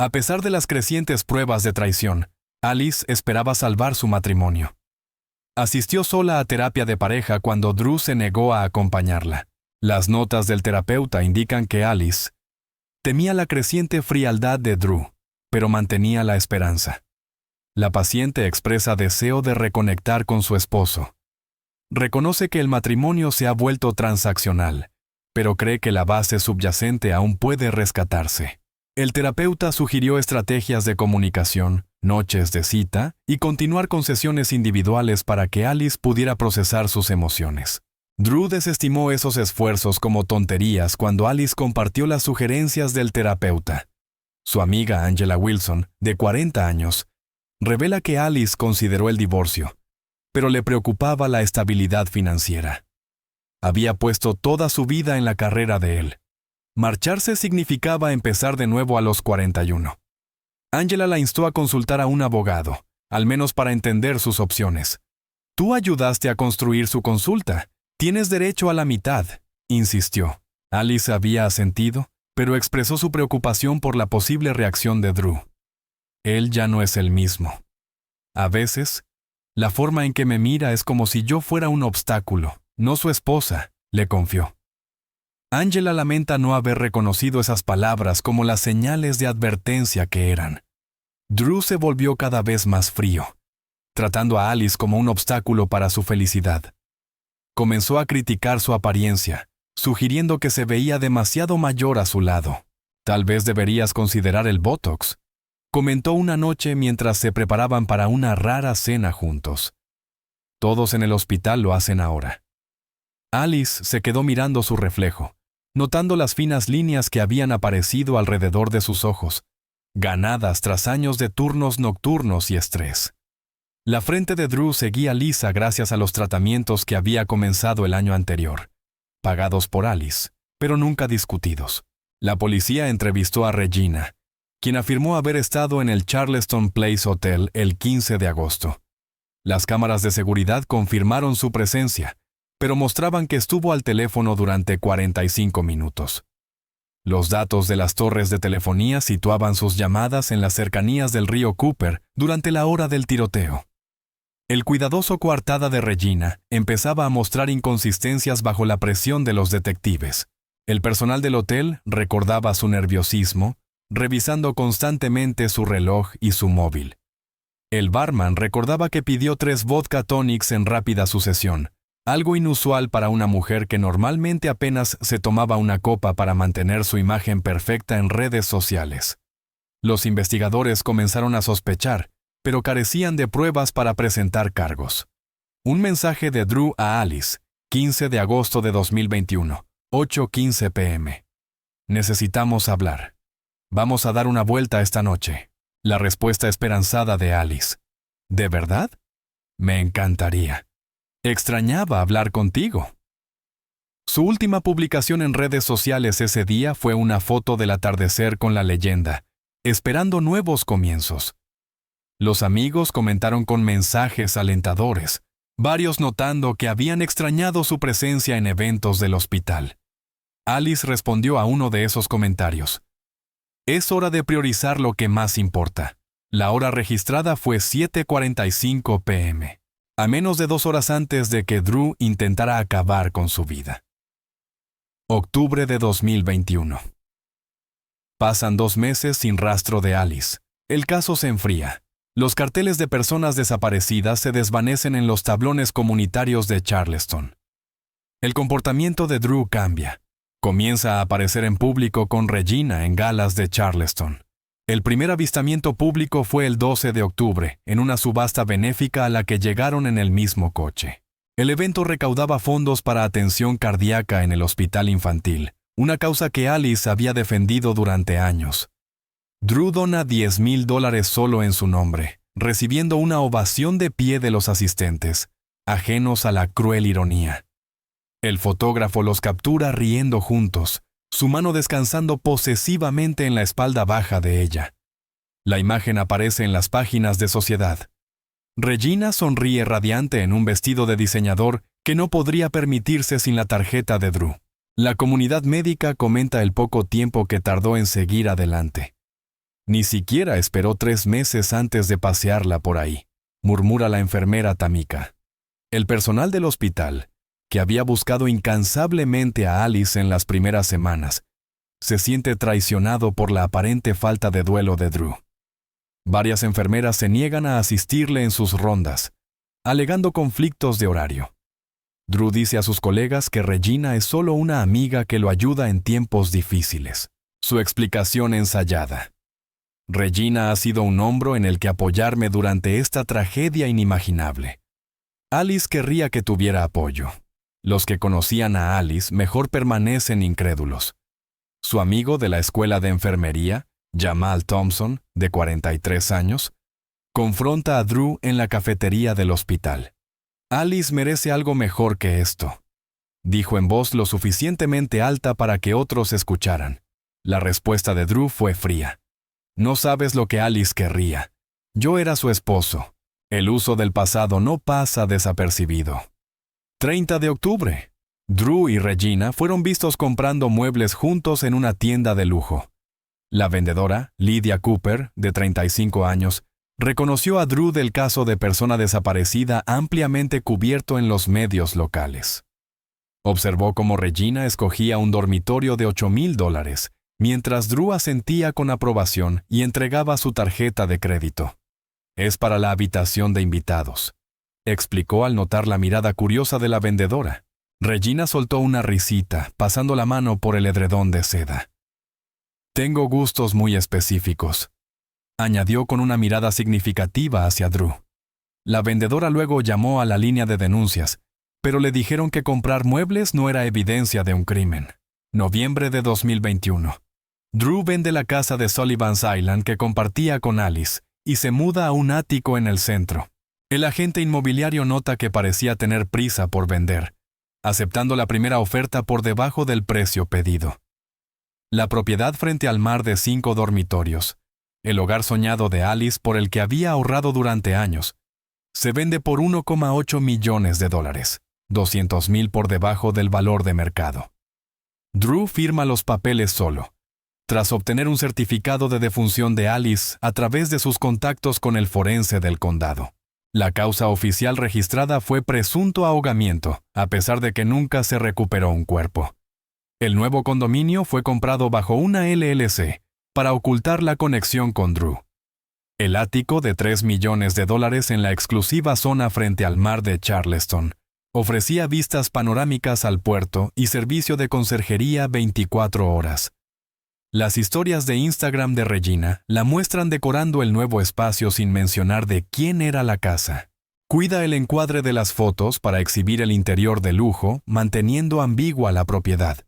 S1: A pesar de las crecientes pruebas de traición, Alice esperaba salvar su matrimonio. Asistió sola a terapia de pareja cuando Drew se negó a acompañarla. Las notas del terapeuta indican que Alice temía la creciente frialdad de Drew, pero mantenía la esperanza. La paciente expresa deseo de reconectar con su esposo. Reconoce que el matrimonio se ha vuelto transaccional, pero cree que la base subyacente aún puede rescatarse. El terapeuta sugirió estrategias de comunicación, noches de cita y continuar con sesiones individuales para que Alice pudiera procesar sus emociones. Drew desestimó esos esfuerzos como tonterías cuando Alice compartió las sugerencias del terapeuta. Su amiga Angela Wilson, de 40 años, revela que Alice consideró el divorcio, pero le preocupaba la estabilidad financiera. Había puesto toda su vida en la carrera de él. Marcharse significaba empezar de nuevo a los 41. Angela la instó a consultar a un abogado, al menos para entender sus opciones. Tú ayudaste a construir su consulta. Tienes derecho a la mitad, insistió. Alice había asentido, pero expresó su preocupación por la posible reacción de Drew. Él ya no es el mismo. A veces, la forma en que me mira es como si yo fuera un obstáculo, no su esposa, le confió. Angela lamenta no haber reconocido esas palabras como las señales de advertencia que eran. Drew se volvió cada vez más frío, tratando a Alice como un obstáculo para su felicidad. Comenzó a criticar su apariencia, sugiriendo que se veía demasiado mayor a su lado. Tal vez deberías considerar el Botox, comentó una noche mientras se preparaban para una rara cena juntos. Todos en el hospital lo hacen ahora. Alice se quedó mirando su reflejo, notando las finas líneas que habían aparecido alrededor de sus ojos, ganadas tras años de turnos nocturnos y estrés. La frente de Drew seguía lisa gracias a los tratamientos que había comenzado el año anterior, pagados por Alice, pero nunca discutidos. La policía entrevistó a Regina, quien afirmó haber estado en el Charleston Place Hotel el 15 de agosto. Las cámaras de seguridad confirmaron su presencia, pero mostraban que estuvo al teléfono durante 45 minutos. Los datos de las torres de telefonía situaban sus llamadas en las cercanías del río Cooper durante la hora del tiroteo. El cuidadoso coartada de Regina empezaba a mostrar inconsistencias bajo la presión de los detectives. El personal del hotel recordaba su nerviosismo, revisando constantemente su reloj y su móvil. El barman recordaba que pidió 3 vodka tonics en rápida sucesión, algo inusual para una mujer que normalmente apenas se tomaba una copa para mantener su imagen perfecta en redes sociales. Los investigadores comenzaron a sospechar, pero carecían de pruebas para presentar cargos. Un mensaje de Drew a Alice, 15 de agosto de 2021, 8:15 p.m. Necesitamos hablar. Vamos a dar una vuelta esta noche. La respuesta esperanzada de Alice. ¿De verdad? Me encantaría. Extrañaba hablar contigo. Su última publicación en redes sociales ese día fue una foto del atardecer con la leyenda, esperando nuevos comienzos. Los amigos comentaron con mensajes alentadores, varios notando que habían extrañado su presencia en eventos del hospital. Alice respondió a uno de esos comentarios. Es hora de priorizar lo que más importa. La hora registrada fue 7:45 p.m., a menos de 2 horas antes de que Drew intentara acabar con su vida. Octubre de 2021. Pasan 2 meses sin rastro de Alice. El caso se enfría. Los carteles de personas desaparecidas se desvanecen en los tablones comunitarios de Charleston. El comportamiento de Drew cambia. Comienza a aparecer en público con Regina en galas de Charleston. El primer avistamiento público fue el 12 de octubre, en una subasta benéfica a la que llegaron en el mismo coche. El evento recaudaba fondos para atención cardíaca en el hospital infantil, una causa que Alice había defendido durante años. Drew dona $10,000 solo en su nombre, recibiendo una ovación de pie de los asistentes, ajenos a la cruel ironía. El fotógrafo los captura riendo juntos, su mano descansando posesivamente en la espalda baja de ella. La imagen aparece en las páginas de Sociedad. Regina sonríe radiante en un vestido de diseñador que no podría permitirse sin la tarjeta de Drew. La comunidad médica comenta el poco tiempo que tardó en seguir adelante. Ni siquiera esperó 3 meses antes de pasearla por ahí, murmura la enfermera Tamika. El personal del hospital, que había buscado incansablemente a Alice en las primeras semanas, se siente traicionado por la aparente falta de duelo de Drew. Varias enfermeras se niegan a asistirle en sus rondas, alegando conflictos de horario. Drew dice a sus colegas que Regina es solo una amiga que lo ayuda en tiempos difíciles. Su explicación ensayada. Regina ha sido un hombro en el que apoyarme durante esta tragedia inimaginable. Alice querría que tuviera apoyo. Los que conocían a Alice mejor permanecen incrédulos. Su amigo de la escuela de enfermería, Jamal Thompson, de 43 años, confronta a Drew en la cafetería del hospital. Alice merece algo mejor que esto, dijo en voz lo suficientemente alta para que otros escucharan. La respuesta de Drew fue fría. No sabes lo que Alice querría. Yo era su esposo. El uso del pasado no pasa desapercibido. 30 de octubre. Drew y Regina fueron vistos comprando muebles juntos en una tienda de lujo. La vendedora, Lydia Cooper, de 35 años, reconoció a Drew del caso de persona desaparecida ampliamente cubierto en los medios locales. Observó cómo Regina escogía un dormitorio de $8,000, mientras Drew asentía con aprobación y entregaba su tarjeta de crédito. «Es para la habitación de invitados», explicó al notar la mirada curiosa de la vendedora. Regina soltó una risita, pasando la mano por el edredón de seda. «Tengo gustos muy específicos», añadió con una mirada significativa hacia Drew. La vendedora luego llamó a la línea de denuncias, pero le dijeron que comprar muebles no era evidencia de un crimen. Noviembre de 2021. Drew vende la casa de Sullivan's Island que compartía con Alice y se muda a un ático en el centro. El agente inmobiliario nota que parecía tener prisa por vender, aceptando la primera oferta por debajo del precio pedido. La propiedad frente al mar de 5 dormitorios, el hogar soñado de Alice por el que había ahorrado durante años, se vende por $1,8 millones, $200,000 por debajo del valor de mercado. Drew firma los papeles solo, tras obtener un certificado de defunción de Alice a través de sus contactos con el forense del condado. La causa oficial registrada fue presunto ahogamiento, a pesar de que nunca se recuperó un cuerpo. El nuevo condominio fue comprado bajo una LLC para ocultar la conexión con Drew. El ático de $3 millones en la exclusiva zona frente al mar de Charleston ofrecía vistas panorámicas al puerto y servicio de conserjería 24 horas. Las historias de Instagram de Regina la muestran decorando el nuevo espacio sin mencionar de quién era la casa. Cuida el encuadre de las fotos para exhibir el interior de lujo, manteniendo ambigua la propiedad.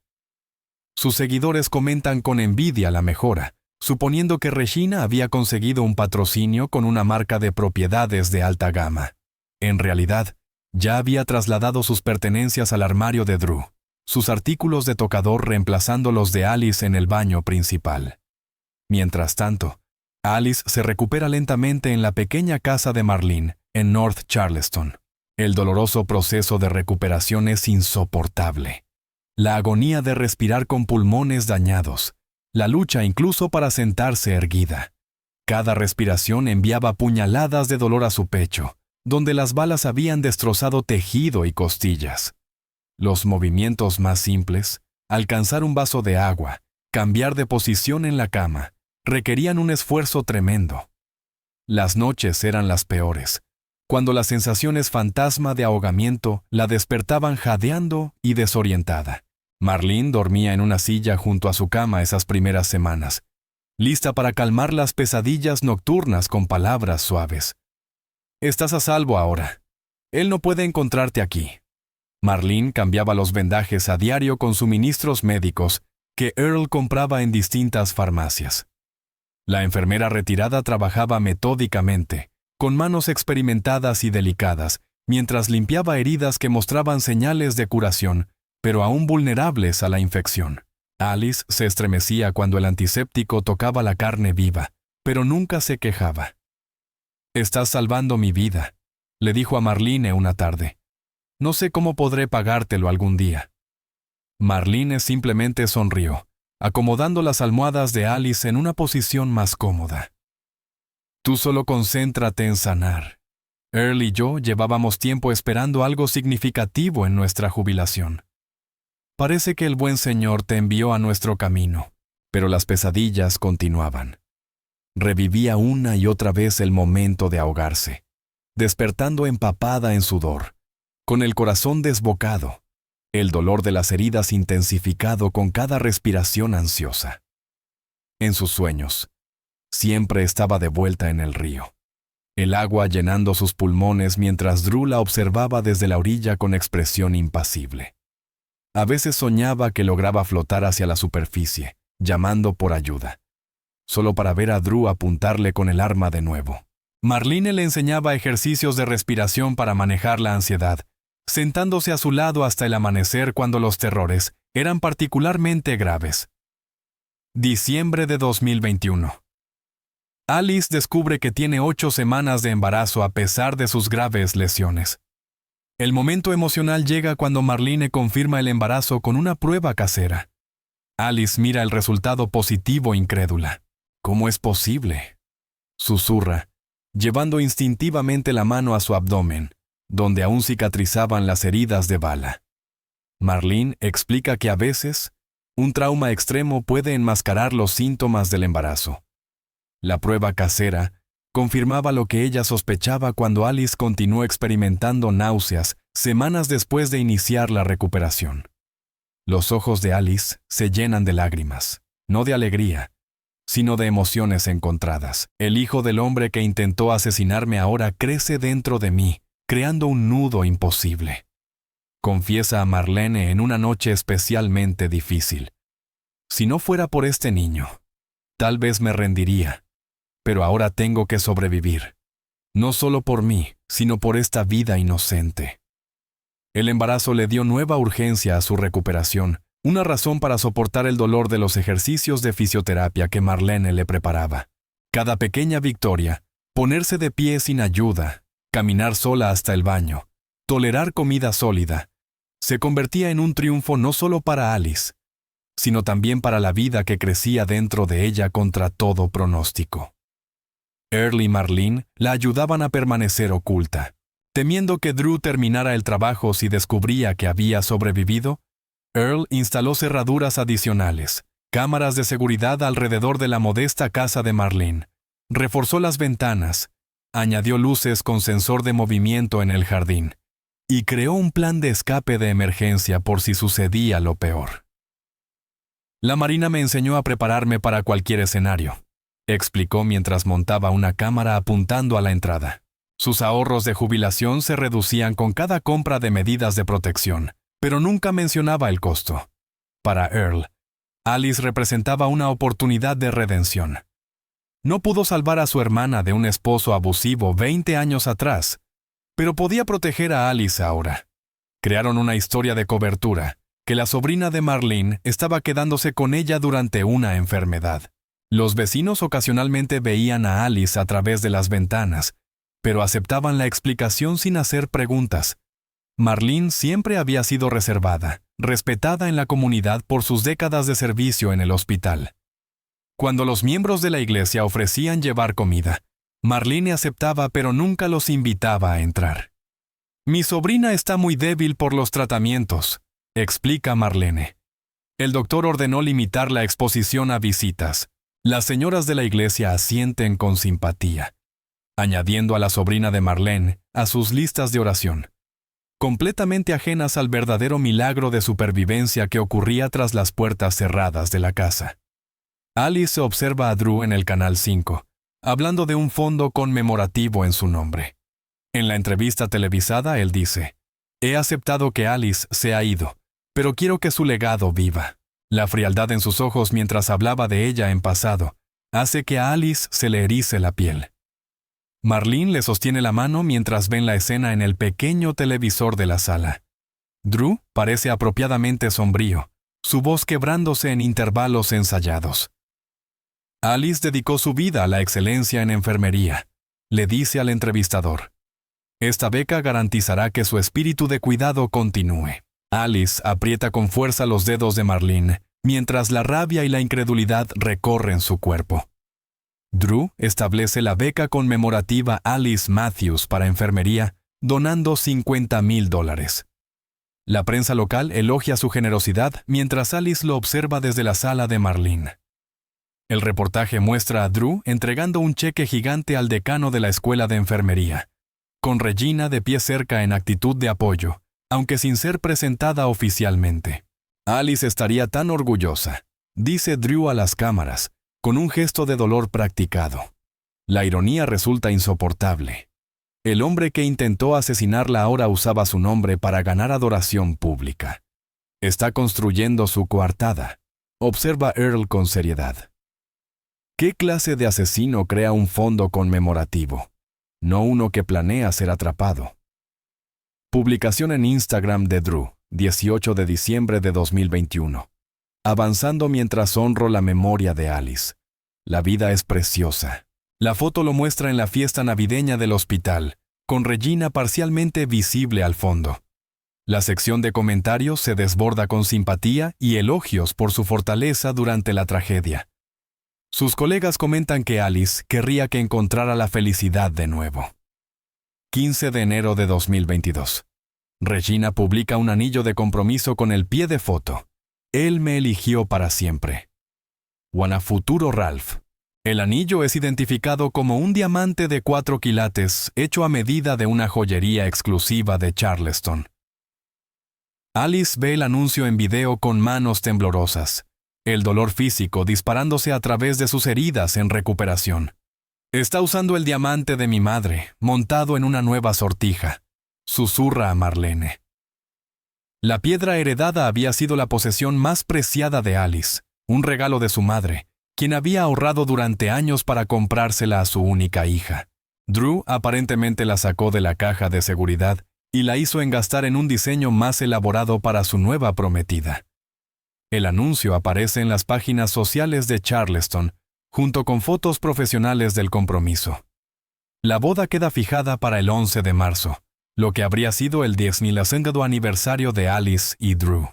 S1: Sus seguidores comentan con envidia la mejora, suponiendo que Regina había conseguido un patrocinio con una marca de propiedades de alta gama. En realidad, ya había trasladado sus pertenencias al armario de Drew, sus artículos de tocador reemplazando los de Alice en el baño principal. Mientras tanto, Alice se recupera lentamente en la pequeña casa de Marlene, en North Charleston. El doloroso proceso de recuperación es insoportable. La agonía de respirar con pulmones dañados, la lucha incluso para sentarse erguida. Cada respiración enviaba puñaladas de dolor a su pecho, donde las balas habían destrozado tejido y costillas. Los movimientos más simples, alcanzar un vaso de agua, cambiar de posición en la cama, requerían un esfuerzo tremendo. Las noches eran las peores, cuando las sensaciones fantasma de ahogamiento la despertaban jadeando y desorientada. Marlene dormía en una silla junto a su cama esas primeras semanas, lista para calmar las pesadillas nocturnas con palabras suaves. «Estás a salvo ahora. Él no puede encontrarte aquí». Marlene cambiaba los vendajes a diario con suministros médicos que Earl compraba en distintas farmacias. La enfermera retirada trabajaba metódicamente, con manos experimentadas y delicadas, mientras limpiaba heridas que mostraban señales de curación, pero aún vulnerables a la infección. Alice se estremecía cuando el antiséptico tocaba la carne viva, pero nunca se quejaba. «Estás salvando mi vida», le dijo a Marlene una tarde. «No sé cómo podré pagártelo algún día». Marlene simplemente sonrió, acomodando las almohadas de Alice en una posición más cómoda. «Tú solo concéntrate en sanar. Earl y yo llevábamos tiempo esperando algo significativo en nuestra jubilación. Parece que el buen Señor te envió a nuestro camino», pero las pesadillas continuaban. Revivía una y otra vez el momento de ahogarse, despertando empapada en sudor, con el corazón desbocado, el dolor de las heridas intensificado con cada respiración ansiosa. En sus sueños, siempre estaba de vuelta en el río, el agua llenando sus pulmones mientras Drew la observaba desde la orilla con expresión impasible. A veces soñaba que lograba flotar hacia la superficie, llamando por ayuda, solo para ver a Drew apuntarle con el arma de nuevo. Marlene le enseñaba ejercicios de respiración para manejar la ansiedad, sentándose a su lado hasta el amanecer cuando los terrores eran particularmente graves. Diciembre de 2021. Alice descubre que tiene 8 semanas de embarazo a pesar de sus graves lesiones. El momento emocional llega cuando Marlene confirma el embarazo con una prueba casera. Alice mira el resultado positivo incrédula. ¿Cómo es posible?, susurra, llevando instintivamente la mano a su abdomen, donde aún cicatrizaban las heridas de bala. Marlene explica que a veces, un trauma extremo puede enmascarar los síntomas del embarazo. La prueba casera confirmaba lo que ella sospechaba cuando Alice continuó experimentando náuseas semanas después de iniciar la recuperación. Los ojos de Alice se llenan de lágrimas, no de alegría, sino de emociones encontradas. El hijo del hombre que intentó asesinarme ahora crece dentro de mí, creando un nudo imposible. Confiesa a Marlene en una noche especialmente difícil. Si no fuera por este niño, tal vez me rendiría, pero ahora tengo que sobrevivir. No solo por mí, sino por esta vida inocente. El embarazo le dio nueva urgencia a su recuperación, una razón para soportar el dolor de los ejercicios de fisioterapia que Marlene le preparaba. Cada pequeña victoria, ponerse de pie sin ayuda, caminar sola hasta el baño, tolerar comida sólida, se convertía en un triunfo no solo para Alice, sino también para la vida que crecía dentro de ella contra todo pronóstico. Earl y Marlene la ayudaban a permanecer oculta. Temiendo que Drew terminara el trabajo si descubría que había sobrevivido, Earl instaló cerraduras adicionales, cámaras de seguridad alrededor de la modesta casa de Marlene, reforzó las ventanas, añadió luces con sensor de movimiento en el jardín y creó un plan de escape de emergencia por si sucedía lo peor. La Marina me enseñó a prepararme para cualquier escenario, explicó mientras montaba una cámara apuntando a la entrada. Sus ahorros de jubilación se reducían con cada compra de medidas de protección, pero nunca mencionaba el costo. Para Earl, Alice representaba una oportunidad de redención. No pudo salvar a su hermana de un esposo abusivo 20 años atrás, pero podía proteger a Alice ahora. Crearon una historia de cobertura, que la sobrina de Marlene estaba quedándose con ella durante una enfermedad. Los vecinos ocasionalmente veían a Alice a través de las ventanas, pero aceptaban la explicación sin hacer preguntas. Marlene siempre había sido reservada, respetada en la comunidad por sus décadas de servicio en el hospital. Cuando los miembros de la iglesia ofrecían llevar comida, Marlene aceptaba pero nunca los invitaba a entrar. Mi sobrina está muy débil por los tratamientos, explica Marlene. El doctor ordenó limitar la exposición a visitas. Las señoras de la iglesia asienten con simpatía, añadiendo a la sobrina de Marlene a sus listas de oración, completamente ajenas al verdadero milagro de supervivencia que ocurría tras las puertas cerradas de la casa. Alice observa a Drew en el Canal 5, hablando de un fondo conmemorativo en su nombre. En la entrevista televisada él dice: «He aceptado que Alice se ha ido, pero quiero que su legado viva». La frialdad en sus ojos mientras hablaba de ella en pasado hace que a Alice se le erice la piel. Marlene le sostiene la mano mientras ven la escena en el pequeño televisor de la sala. Drew parece apropiadamente sombrío, su voz quebrándose en intervalos ensayados. Alice dedicó su vida a la excelencia en enfermería, le dice al entrevistador. Esta beca garantizará que su espíritu de cuidado continúe. Alice aprieta con fuerza los dedos de Marlene, mientras la rabia y la incredulidad recorren su cuerpo. Drew establece la beca conmemorativa Alice Matthews para enfermería, donando $50,000. La prensa local elogia su generosidad mientras Alice lo observa desde la sala de Marlene. El reportaje muestra a Drew entregando un cheque gigante al decano de la escuela de enfermería, con Regina de pie cerca en actitud de apoyo, aunque sin ser presentada oficialmente. Alice estaría tan orgullosa, dice Drew a las cámaras, con un gesto de dolor practicado. La ironía resulta insoportable. El hombre que intentó asesinarla ahora usaba su nombre para ganar adoración pública. Está construyendo su coartada, observa Earl con seriedad. ¿Qué clase de asesino crea un fondo conmemorativo? No uno que planea ser atrapado. Publicación en Instagram de Drew, 18 de diciembre de 2021. Avanzando mientras honro la memoria de Alice. La vida es preciosa. La foto lo muestra en la fiesta navideña del hospital, con Regina parcialmente visible al fondo. La sección de comentarios se desborda con simpatía y elogios por su fortaleza durante la tragedia. Sus colegas comentan que Alice querría que encontrara la felicidad de nuevo. 15 de enero de 2022. Regina publica un anillo de compromiso con el pie de foto. Él me eligió para siempre. Wanafuturo Ralph. El anillo es identificado como un diamante de 4 quilates hecho a medida de una joyería exclusiva de Charleston. Alice ve el anuncio en video con manos temblorosas, el dolor físico disparándose a través de sus heridas en recuperación. Está usando el diamante de mi madre, montado en una nueva sortija, susurra a Marlene. La piedra heredada había sido la posesión más preciada de Alice, un regalo de su madre, quien había ahorrado durante años para comprársela a su única hija. Drew aparentemente la sacó de la caja de seguridad y la hizo engastar en un diseño más elaborado para su nueva prometida. El anuncio aparece en las páginas sociales de Charleston, junto con fotos profesionales del compromiso. La boda queda fijada para el 11 de marzo, lo que habría sido el 10.000º aniversario de Alice y Drew.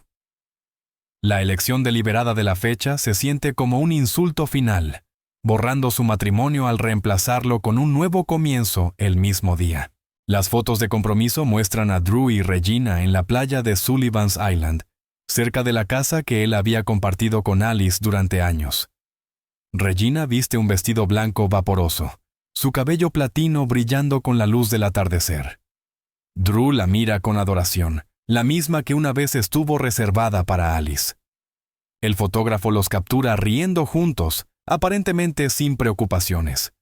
S1: La elección deliberada de la fecha se siente como un insulto final, borrando su matrimonio al reemplazarlo con un nuevo comienzo el mismo día. Las fotos de compromiso muestran a Drew y Regina en la playa de Sullivan's Island, cerca de la casa que él había compartido con Alice durante años. Regina viste un vestido blanco vaporoso, su cabello platino brillando con la luz del atardecer. Drew la mira con adoración, la misma que una vez estuvo reservada para Alice. El fotógrafo los captura riendo juntos, aparentemente sin preocupaciones.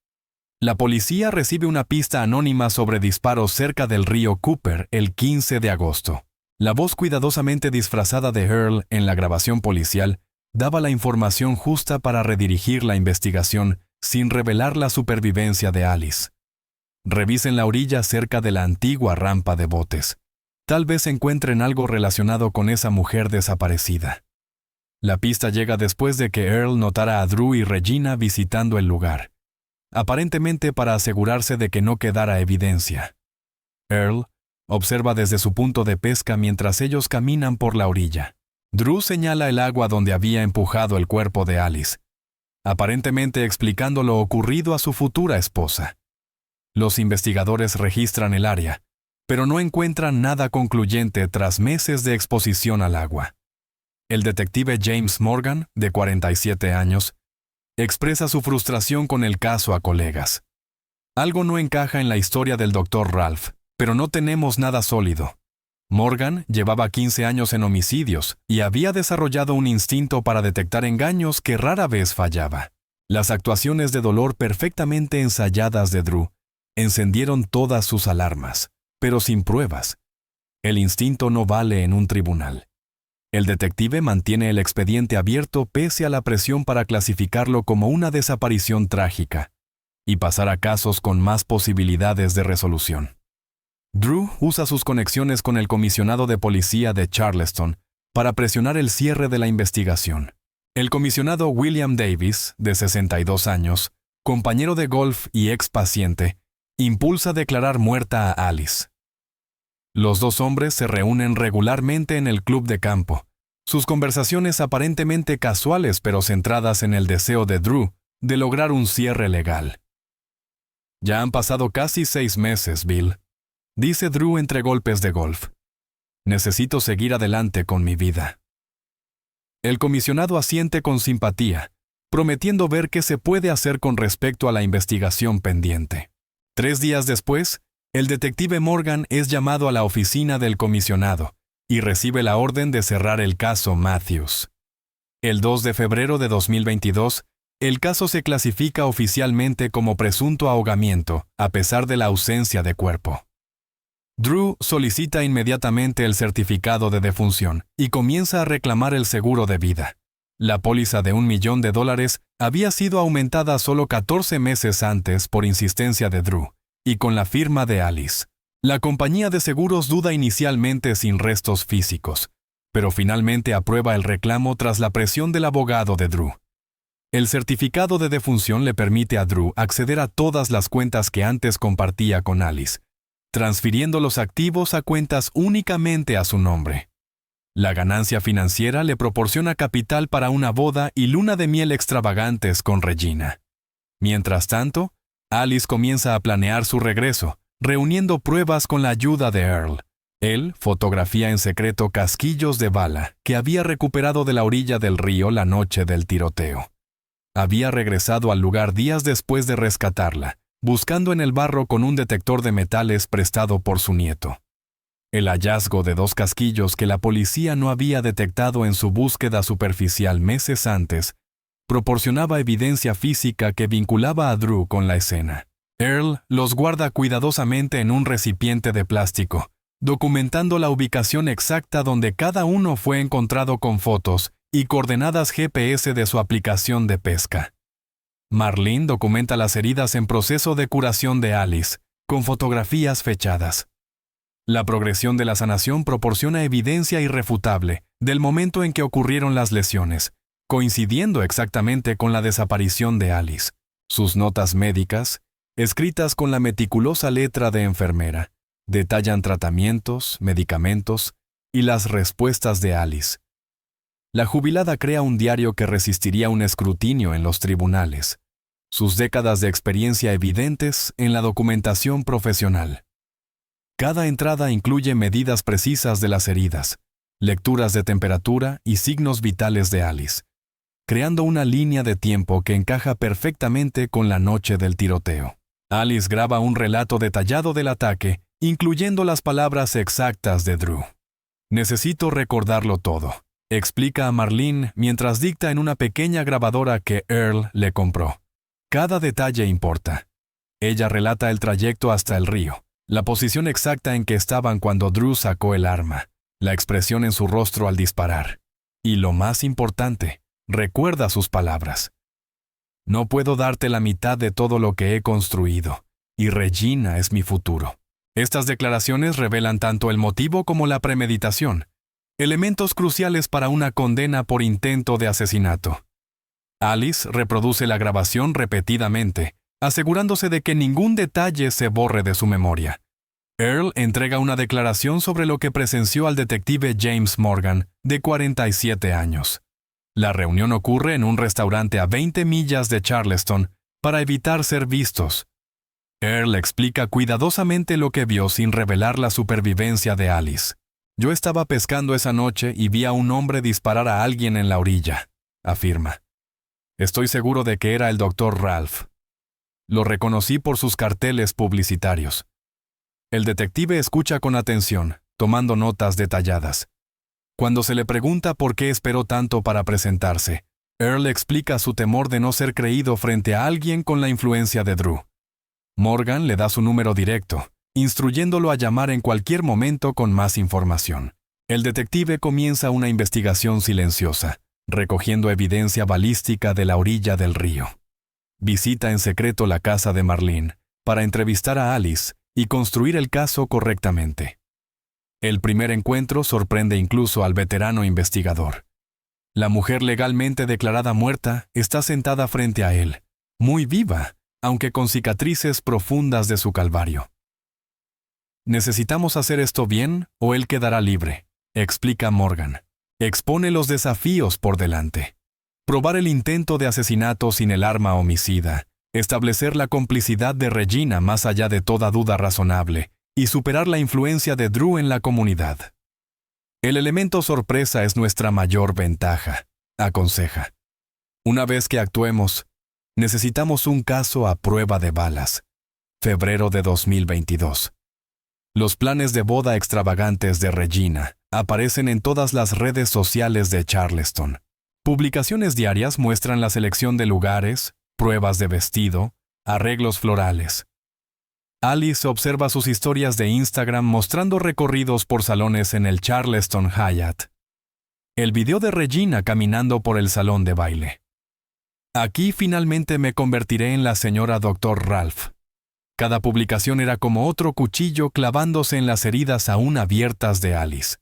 S1: La policía recibe una pista anónima sobre disparos cerca del río Cooper el 15 de agosto. La voz cuidadosamente disfrazada de Earl en la grabación policial daba la información justa para redirigir la investigación sin revelar la supervivencia de Alice. Revisen la orilla cerca de la antigua rampa de botes. Tal vez encuentren algo relacionado con esa mujer desaparecida. La pista llega después de que Earl notara a Drew y Regina visitando el lugar, aparentemente para asegurarse de que no quedara evidencia. Earl observa desde su punto de pesca mientras ellos caminan por la orilla. Drew señala el agua donde había empujado el cuerpo de Alice, aparentemente explicando lo ocurrido a su futura esposa. Los investigadores registran el área, pero no encuentran nada concluyente tras meses de exposición al agua. El detective James Morgan, de 47 años, expresa su frustración con el caso a colegas. Algo no encaja en la historia del Dr. Ralph, pero no tenemos nada sólido. Morgan llevaba 15 años en homicidios y había desarrollado un instinto para detectar engaños que rara vez fallaba. Las actuaciones de dolor perfectamente ensayadas de Drew encendieron todas sus alarmas, pero sin pruebas. El instinto no vale en un tribunal. El detective mantiene el expediente abierto pese a la presión para clasificarlo como una desaparición trágica y pasar a casos con más posibilidades de resolución. Drew usa sus conexiones con el comisionado de policía de Charleston para presionar el cierre de la investigación. El comisionado William Davis, de 62 años, compañero de golf y ex paciente, impulsa declarar muerta a Alice. Los dos hombres se reúnen regularmente en el club de campo, sus conversaciones aparentemente casuales pero centradas en el deseo de Drew de lograr un cierre legal. Ya han pasado casi 6 meses, Bill, dice Drew entre golpes de golf. Necesito seguir adelante con mi vida. El comisionado asiente con simpatía, prometiendo ver qué se puede hacer con respecto a la investigación pendiente. 3 días después, el detective Morgan es llamado a la oficina del comisionado y recibe la orden de cerrar el caso Matthews. El 2 de febrero de 2022, el caso se clasifica oficialmente como presunto ahogamiento, a pesar de la ausencia de cuerpo. Drew solicita inmediatamente el certificado de defunción y comienza a reclamar el seguro de vida. La póliza de $1 millón había sido aumentada solo 14 meses antes por insistencia de Drew, y con la firma de Alice. La compañía de seguros duda inicialmente sin restos físicos, pero finalmente aprueba el reclamo tras la presión del abogado de Drew. El certificado de defunción le permite a Drew acceder a todas las cuentas que antes compartía con Alice, transfiriendo los activos a cuentas únicamente a su nombre. La ganancia financiera le proporciona capital para una boda y luna de miel extravagantes con Regina. Mientras tanto, Alice comienza a planear su regreso, reuniendo pruebas con la ayuda de Earl. Él fotografía en secreto casquillos de bala que había recuperado de la orilla del río la noche del tiroteo. Había regresado al lugar días después de rescatarla, buscando en el barro con un detector de metales prestado por su nieto. El hallazgo de 2 casquillos que la policía no había detectado en su búsqueda superficial meses antes proporcionaba evidencia física que vinculaba a Drew con la escena. Earl los guarda cuidadosamente en un recipiente de plástico, documentando la ubicación exacta donde cada uno fue encontrado con fotos y coordenadas GPS de su aplicación de pesca. Marlene documenta las heridas en proceso de curación de Alice, con fotografías fechadas. La progresión de la sanación proporciona evidencia irrefutable del momento en que ocurrieron las lesiones, coincidiendo exactamente con la desaparición de Alice. Sus notas médicas, escritas con la meticulosa letra de enfermera, detallan tratamientos, medicamentos y las respuestas de Alice. La jubilada crea un diario que resistiría un escrutinio en los tribunales. Sus décadas de experiencia evidentes en la documentación profesional. Cada entrada incluye medidas precisas de las heridas, lecturas de temperatura y signos vitales de Alice, creando una línea de tiempo que encaja perfectamente con la noche del tiroteo. Alice graba un relato detallado del ataque, incluyendo las palabras exactas de Drew. «Necesito recordarlo todo», explica a Marlene mientras dicta en una pequeña grabadora que Earl le compró. Cada detalle importa. Ella relata el trayecto hasta el río, la posición exacta en que estaban cuando Drew sacó el arma, la expresión en su rostro al disparar. Y lo más importante, recuerda sus palabras. «No puedo darte la mitad de todo lo que he construido, y Regina es mi futuro». Estas declaraciones revelan tanto el motivo como la premeditación, elementos cruciales para una condena por intento de asesinato. Alice reproduce la grabación repetidamente, asegurándose de que ningún detalle se borre de su memoria. Earl entrega una declaración sobre lo que presenció al detective James Morgan, de 47 años. La reunión ocurre en un restaurante a 20 millas de Charleston para evitar ser vistos. Earl explica cuidadosamente lo que vio sin revelar la supervivencia de Alice. «Yo estaba pescando esa noche y vi a un hombre disparar a alguien en la orilla», afirma. «Estoy seguro de que era el Dr. Ralph. Lo reconocí por sus carteles publicitarios». El detective escucha con atención, tomando notas detalladas. Cuando se le pregunta por qué esperó tanto para presentarse, Earl explica su temor de no ser creído frente a alguien con la influencia de Drew. Morgan le da su número directo, instruyéndolo a llamar en cualquier momento con más información. El detective comienza una investigación silenciosa, recogiendo evidencia balística de la orilla del río. Visita en secreto la casa de Marlene para entrevistar a Alice y construir el caso correctamente. El primer encuentro sorprende incluso al veterano investigador. La mujer legalmente declarada muerta está sentada frente a él, muy viva, aunque con cicatrices profundas de su calvario. «Necesitamos hacer esto bien o él quedará libre», explica Morgan. Expone los desafíos por delante. Probar el intento de asesinato sin el arma homicida, establecer la complicidad de Regina más allá de toda duda razonable y superar la influencia de Drew en la comunidad. «El elemento sorpresa es nuestra mayor ventaja», aconseja. «Una vez que actuemos, necesitamos un caso a prueba de balas». Febrero de 2022. Los planes de boda extravagantes de Regina aparecen en todas las redes sociales de Charleston. Publicaciones diarias muestran la selección de lugares, pruebas de vestido, arreglos florales. Alice observa sus historias de Instagram mostrando recorridos por salones en el Charleston Hyatt. El video de Regina caminando por el salón de baile. «Aquí finalmente me convertiré en la señora Dr. Ralph». Cada publicación era como otro cuchillo clavándose en las heridas aún abiertas de Alice.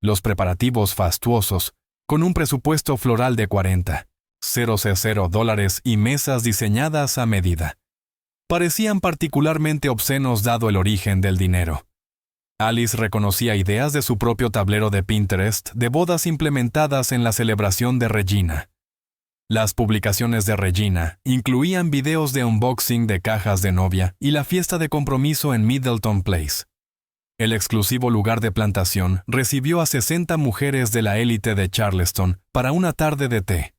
S1: Los preparativos fastuosos, con un presupuesto floral de $40,000 y mesas diseñadas a medida. parecían particularmente obscenos dado el origen del dinero. Alice reconocía ideas de su propio tablero de Pinterest de bodas implementadas en la celebración de Regina. Las publicaciones de Regina incluían videos de unboxing de cajas de novia y la fiesta de compromiso en Middleton Place. El exclusivo lugar de plantación recibió a 60 mujeres de la élite de Charleston para una tarde de té,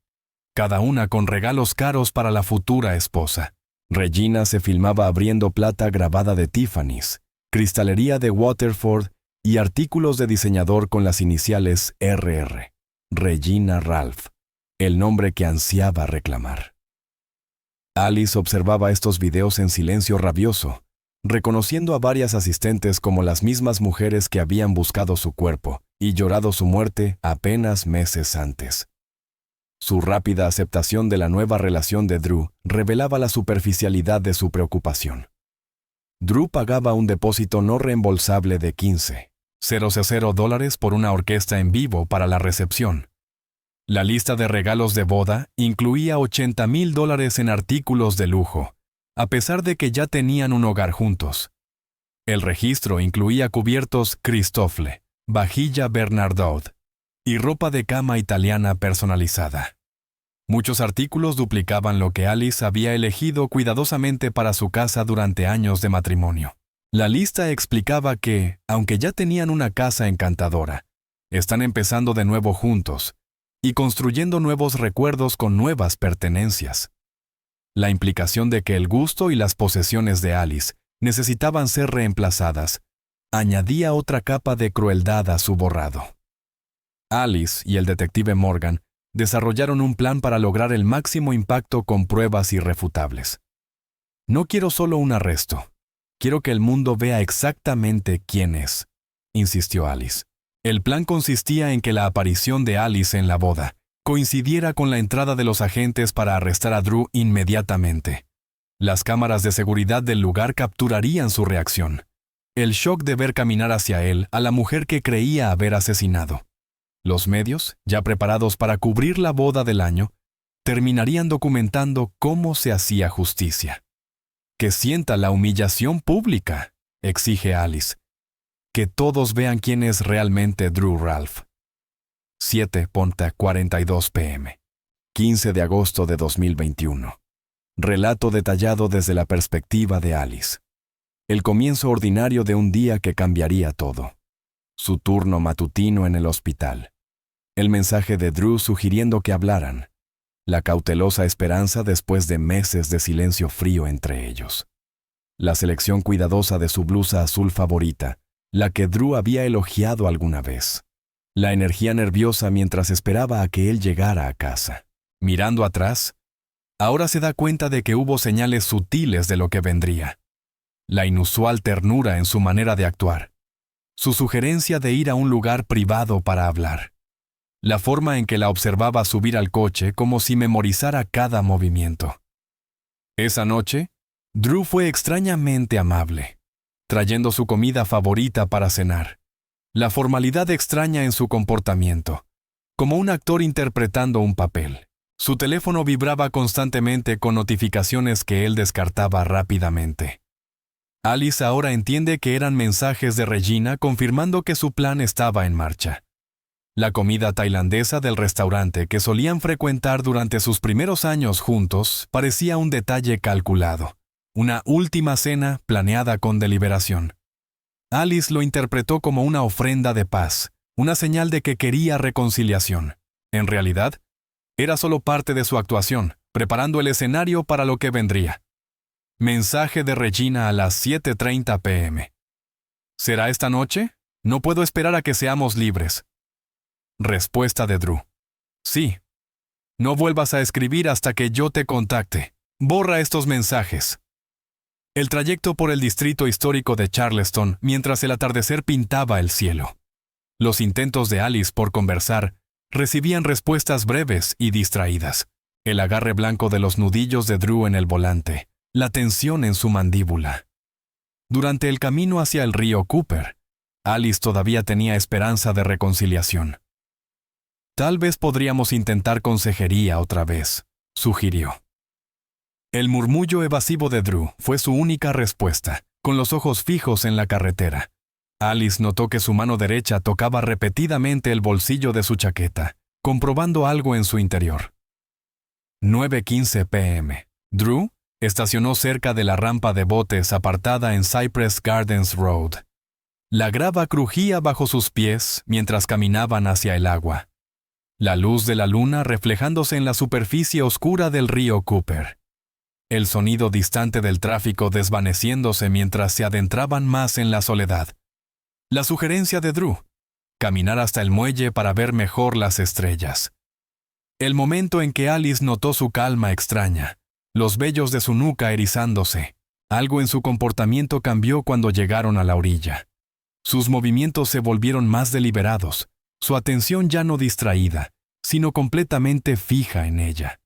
S1: cada una con regalos caros para la futura esposa. Regina se filmaba abriendo plata grabada de Tiffany's, cristalería de Waterford y artículos de diseñador con las iniciales RR, Regina Ralph, el nombre que ansiaba reclamar. Alice observaba estos videos en silencio rabioso, reconociendo a varias asistentes como las mismas mujeres que habían buscado su cuerpo y llorado su muerte apenas meses antes. Su rápida aceptación de la nueva relación de Drew revelaba la superficialidad de su preocupación. Drew pagaba un depósito no reembolsable de $15,000 por una orquesta en vivo para la recepción. La lista de regalos de boda incluía $80,000 en artículos de lujo, a pesar de que ya tenían un hogar juntos. El registro incluía cubiertos Christofle, vajilla Bernardot y ropa de cama italiana personalizada. Muchos artículos duplicaban lo que Alice había elegido cuidadosamente para su casa durante años de matrimonio. La lista explicaba que, aunque ya tenían una casa encantadora, están empezando de nuevo juntos y construyendo nuevos recuerdos con nuevas pertenencias. La implicación de que el gusto y las posesiones de Alice necesitaban ser reemplazadas añadía otra capa de crueldad a su borrado. Alice y el detective Morgan desarrollaron un plan para lograr el máximo impacto con pruebas irrefutables. No quiero solo un arresto. Quiero que el mundo vea exactamente quién es, insistió Alice. El plan consistía en que la aparición de Alice en la boda coincidiera con la entrada de los agentes para arrestar a Drew inmediatamente. Las cámaras de seguridad del lugar capturarían su reacción. El shock de ver caminar hacia él a la mujer que creía haber asesinado. Los medios, ya preparados para cubrir la boda del año, terminarían documentando cómo se hacía justicia. Que sienta la humillación pública, exige Alice. Que todos vean quién es realmente Drew Ralph. 7:42 p.m. 15 de agosto de 2021. Relato detallado desde la perspectiva de Alice. El comienzo ordinario de un día que cambiaría todo. Su turno matutino en el hospital. El mensaje de Drew sugiriendo que hablaran. La cautelosa esperanza después de meses de silencio frío entre ellos. La selección cuidadosa de su blusa azul favorita, la que Drew había elogiado alguna vez. La energía nerviosa mientras esperaba a que él llegara a casa. Mirando atrás, ahora se da cuenta de que hubo señales sutiles de lo que vendría. La inusual ternura en su manera de actuar. Su sugerencia de ir a un lugar privado para hablar. La forma en que la observaba subir al coche como si memorizara cada movimiento. Esa noche, Drew fue extrañamente amable, trayendo su comida favorita para cenar. La formalidad extraña en su comportamiento, como un actor interpretando un papel. Su teléfono vibraba constantemente con notificaciones que él descartaba rápidamente. Alice ahora entiende que eran mensajes de Regina confirmando que su plan estaba en marcha. La comida tailandesa del restaurante que solían frecuentar durante sus primeros años juntos parecía un detalle calculado, una última cena planeada con deliberación. Alice lo interpretó como una ofrenda de paz, una señal de que quería reconciliación. En realidad, era solo parte de su actuación, preparando el escenario para lo que vendría. Mensaje de Regina a las 7:30 p.m. ¿Será esta noche? No puedo esperar a que seamos libres. Respuesta de Drew. Sí. No vuelvas a escribir hasta que yo te contacte. Borra estos mensajes. El trayecto por el distrito histórico de Charleston mientras el atardecer pintaba el cielo. Los intentos de Alice por conversar recibían respuestas breves y distraídas. El agarre blanco de los nudillos de Drew en el volante, la tensión en su mandíbula. Durante el camino hacia el río Cooper, Alice todavía tenía esperanza de reconciliación. Tal vez podríamos intentar consejería otra vez, sugirió. El murmullo evasivo de Drew fue su única respuesta, con los ojos fijos en la carretera. Alice notó que su mano derecha tocaba repetidamente el bolsillo de su chaqueta, comprobando algo en su interior. 9:15 p.m. Drew estacionó cerca de la rampa de botes apartada en Cypress Gardens Road. La grava crujía bajo sus pies mientras caminaban hacia el agua. La luz de la luna reflejándose en la superficie oscura del río Cooper. El sonido distante del tráfico desvaneciéndose mientras se adentraban más en la soledad. La sugerencia de Drew: caminar hasta el muelle para ver mejor las estrellas. El momento en que Alice notó su calma extraña, los vellos de su nuca erizándose. Algo en su comportamiento cambió cuando llegaron a la orilla. Sus movimientos se volvieron más deliberados, su atención ya no distraída, sino completamente fija en ella.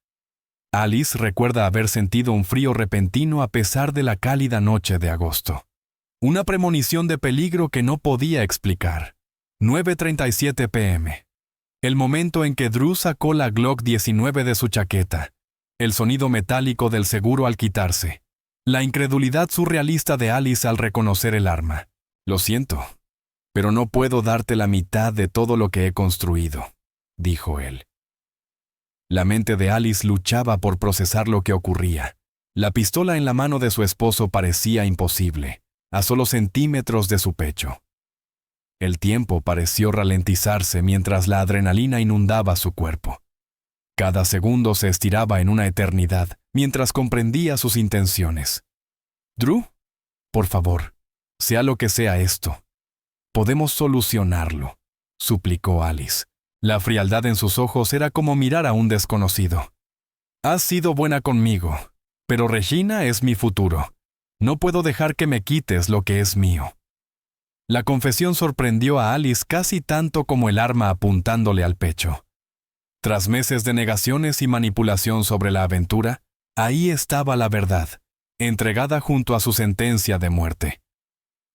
S1: Alice recuerda haber sentido un frío repentino a pesar de la cálida noche de agosto. Una premonición de peligro que no podía explicar. 9:37 p.m. El momento en que Drew sacó la Glock 19 de su chaqueta. El sonido metálico del seguro al quitarse. La incredulidad surrealista de Alice al reconocer el arma. «Lo siento, pero no puedo darte la mitad de todo lo que he construido», dijo él. La mente de Alice luchaba por procesar lo que ocurría. La pistola en la mano de su esposo parecía imposible, a solo centímetros de su pecho. El tiempo pareció ralentizarse mientras la adrenalina inundaba su cuerpo. Cada segundo se estiraba en una eternidad mientras comprendía sus intenciones. «Drew, por favor, sea lo que sea esto, podemos solucionarlo», suplicó Alice. La frialdad en sus ojos era como mirar a un desconocido. «Has sido buena conmigo, pero Regina es mi futuro. No puedo dejar que me quites lo que es mío». La confesión sorprendió a Alice casi tanto como el arma apuntándole al pecho. Tras meses de negaciones y manipulación sobre la aventura, ahí estaba la verdad, entregada junto a su sentencia de muerte.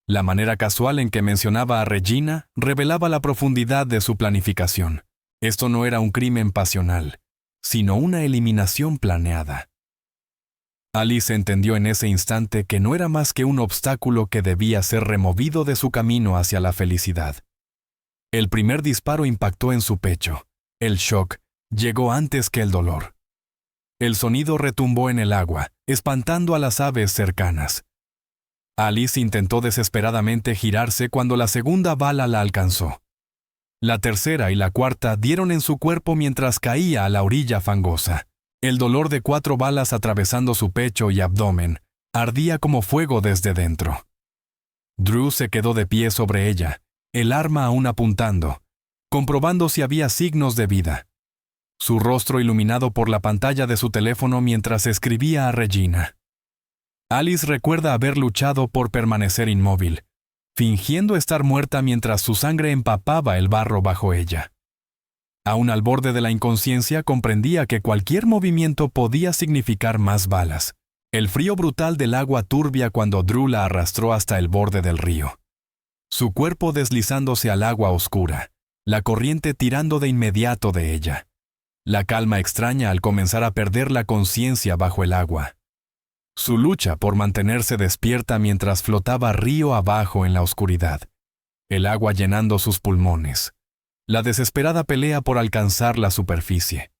S1: La manera casual en que mencionaba a Regina revelaba la profundidad de su planificación. Esto no era un crimen pasional, sino una eliminación planeada. Alice entendió en ese instante que no era más que un obstáculo que debía ser removido de su camino hacia la felicidad. El primer disparo impactó en su pecho. El shock llegó antes que el dolor. El sonido retumbó en el agua, espantando a las aves cercanas. Alice intentó desesperadamente girarse cuando la segunda bala la alcanzó. La tercera y la cuarta dieron en su cuerpo mientras caía a la orilla fangosa. El dolor de 4 balas atravesando su pecho y abdomen ardía como fuego desde dentro. Drew se quedó de pie sobre ella, el arma aún apuntando, comprobando si había signos de vida. Su rostro iluminado por la pantalla de su teléfono mientras escribía a Regina. Alice recuerda haber luchado por permanecer inmóvil, fingiendo estar muerta mientras su sangre empapaba el barro bajo ella. Aún al borde de la inconsciencia comprendía que cualquier movimiento podía significar más balas. El frío brutal del agua turbia cuando Drew la arrastró hasta el borde del río. Su cuerpo deslizándose al agua oscura, la corriente tirando de inmediato de ella. La calma extraña al comenzar a perder la conciencia bajo el agua. Su lucha por mantenerse despierta mientras flotaba río abajo en la oscuridad. El agua llenando sus pulmones. La desesperada pelea por alcanzar la superficie.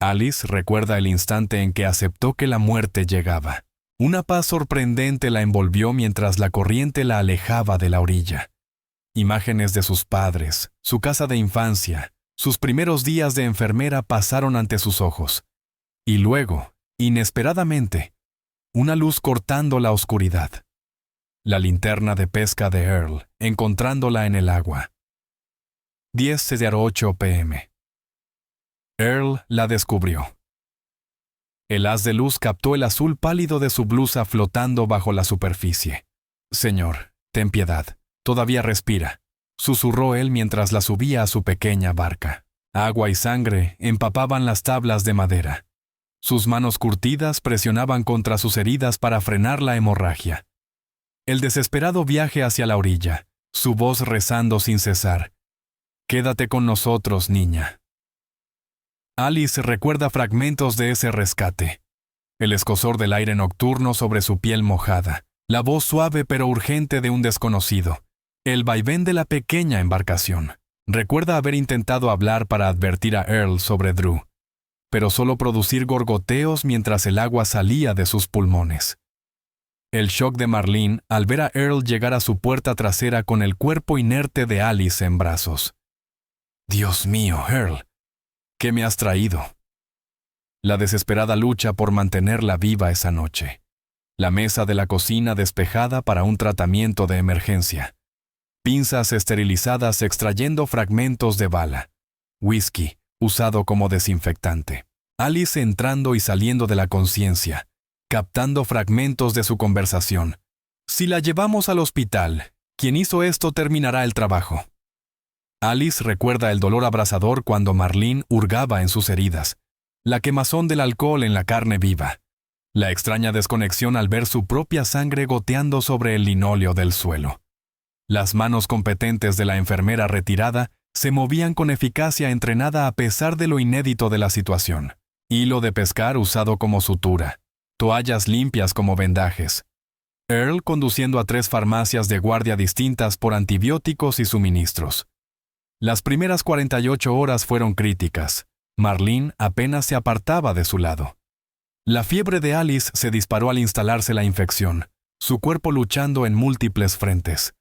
S1: Alice recuerda el instante en que aceptó que la muerte llegaba. Una paz sorprendente la envolvió mientras la corriente la alejaba de la orilla. Imágenes de sus padres, su casa de infancia, sus primeros días de enfermera pasaron ante sus ojos. Y luego, inesperadamente, una luz cortando la oscuridad. La linterna de pesca de Earl, encontrándola en el agua. 10:08 p.m. Earl la descubrió. El haz de luz captó el azul pálido de su blusa flotando bajo la superficie. «Señor, ten piedad. Todavía respira», susurró él mientras la subía a su pequeña barca. Agua y sangre empapaban las tablas de madera. Sus manos curtidas presionaban contra sus heridas para frenar la hemorragia. El desesperado viaje hacia la orilla, su voz rezando sin cesar. «Quédate con nosotros, niña». Alice recuerda fragmentos de ese rescate. El escozor del aire nocturno sobre su piel mojada, la voz suave pero urgente de un desconocido, el vaivén de la pequeña embarcación. Recuerda haber intentado hablar para advertir a Earl sobre Drew, pero solo producir gorgoteos mientras el agua salía de sus pulmones. El shock de Marlene al ver a Earl llegar a su puerta trasera con el cuerpo inerte de Alice en brazos. «Dios mío, Earl, ¿qué me has traído?» La desesperada lucha por mantenerla viva esa noche. La mesa de la cocina despejada para un tratamiento de emergencia. Pinzas esterilizadas extrayendo fragmentos de bala. Whisky, usado como desinfectante. Alice entrando y saliendo de la conciencia, captando fragmentos de su conversación. «Si la llevamos al hospital, quien hizo esto terminará el trabajo». Alice recuerda el dolor abrasador cuando Marlene hurgaba en sus heridas, la quemazón del alcohol en la carne viva, la extraña desconexión al ver su propia sangre goteando sobre el linóleo del suelo. Las manos competentes de la enfermera retirada se movían con eficacia entrenada a pesar de lo inédito de la situación. Hilo de pescar usado como sutura, toallas limpias como vendajes. Earl conduciendo a 3 farmacias de guardia distintas por antibióticos y suministros. Las primeras 48 horas fueron críticas. Marlene apenas se apartaba de su lado. La fiebre de Alice se disparó al instalarse la infección, su cuerpo luchando en múltiples frentes.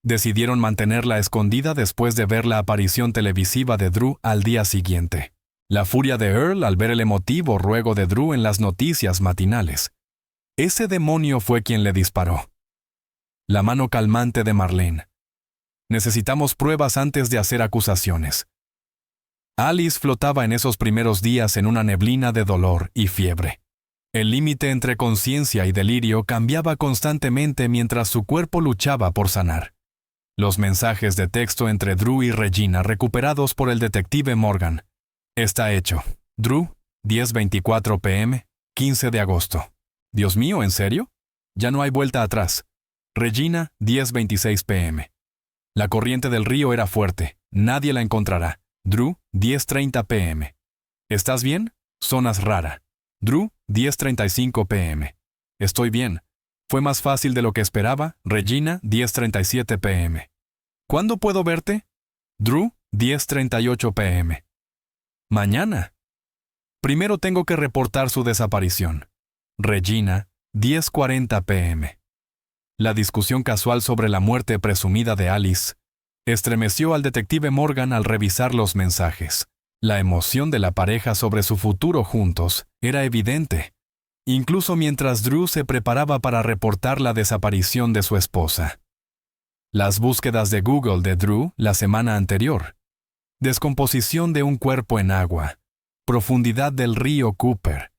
S1: Decidieron mantenerla escondida después de ver la aparición televisiva de Drew al día siguiente. La furia de Earl al ver el emotivo ruego de Drew en las noticias matinales. Ese demonio fue quien le disparó. La mano calmante de Marlene. Necesitamos pruebas antes de hacer acusaciones. Alice flotaba en esos primeros días en una neblina de dolor y fiebre. El límite entre conciencia y delirio cambiaba constantemente mientras su cuerpo luchaba por sanar. Los mensajes de texto entre Drew y Regina recuperados por el detective Morgan. Está hecho. Drew, 10:24 p.m., 15 de agosto. Dios mío, ¿en serio? Ya no hay vuelta atrás. Regina, 10:26 p.m. La corriente del río era fuerte. Nadie la encontrará. Drew, 10:30 p.m. ¿Estás bien? Sonas rara. Drew, 10:35 p.m. Estoy bien. Fue más fácil de lo que esperaba. Regina, 10:37 p.m. ¿Cuándo puedo verte? Drew, 10:38 p.m. Mañana. Primero tengo que reportar su desaparición. Regina, 10:40 p.m. La discusión casual sobre la muerte presumida de Alice estremeció al detective Morgan al revisar los mensajes. La emoción de la pareja sobre su futuro juntos era evidente, incluso mientras Drew se preparaba para reportar la desaparición de su esposa. Las búsquedas de Google de Drew la semana anterior. Descomposición de un cuerpo en agua. Profundidad del río Cooper.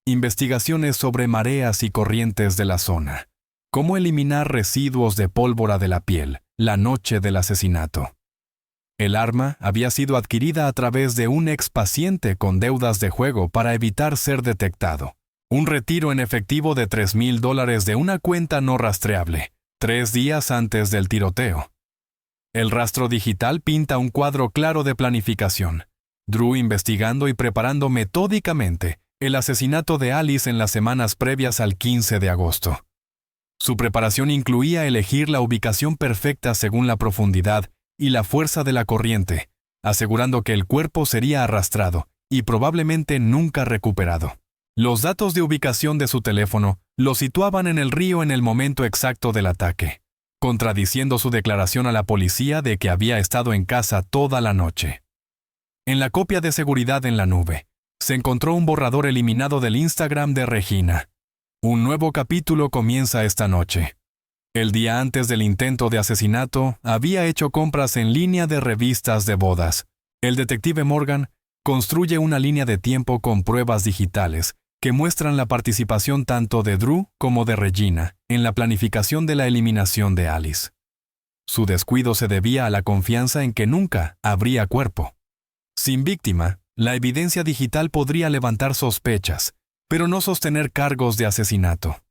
S1: Investigaciones sobre mareas y corrientes de la zona. Cómo eliminar residuos de pólvora de la piel la noche del asesinato. El arma había sido adquirida a través de un ex paciente con deudas de juego para evitar ser detectado. Un retiro en efectivo de $3,000 de una cuenta no rastreable, 3 días antes del tiroteo. El rastro digital pinta un cuadro claro de planificación. Drew investigando y preparando metódicamente el asesinato de Alice en las semanas previas al 15 de agosto. Su preparación incluía elegir la ubicación perfecta según la profundidad y la fuerza de la corriente, asegurando que el cuerpo sería arrastrado y probablemente nunca recuperado. Los datos de ubicación de su teléfono lo situaban en el río en el momento exacto del ataque, contradiciendo su declaración a la policía de que había estado en casa toda la noche. En la copia de seguridad en la nube, se encontró un borrador eliminado del Instagram de Regina. Un nuevo capítulo comienza esta noche. El día antes del intento de asesinato, había hecho compras en línea de revistas de bodas. El detective Morgan construye una línea de tiempo con pruebas digitales que muestran la participación tanto de Drew como de Regina en la planificación de la eliminación de Alice. Su descuido se debía a la confianza en que nunca habría cuerpo. Sin víctima, la evidencia digital podría levantar sospechas, pero no sostener cargos de asesinato.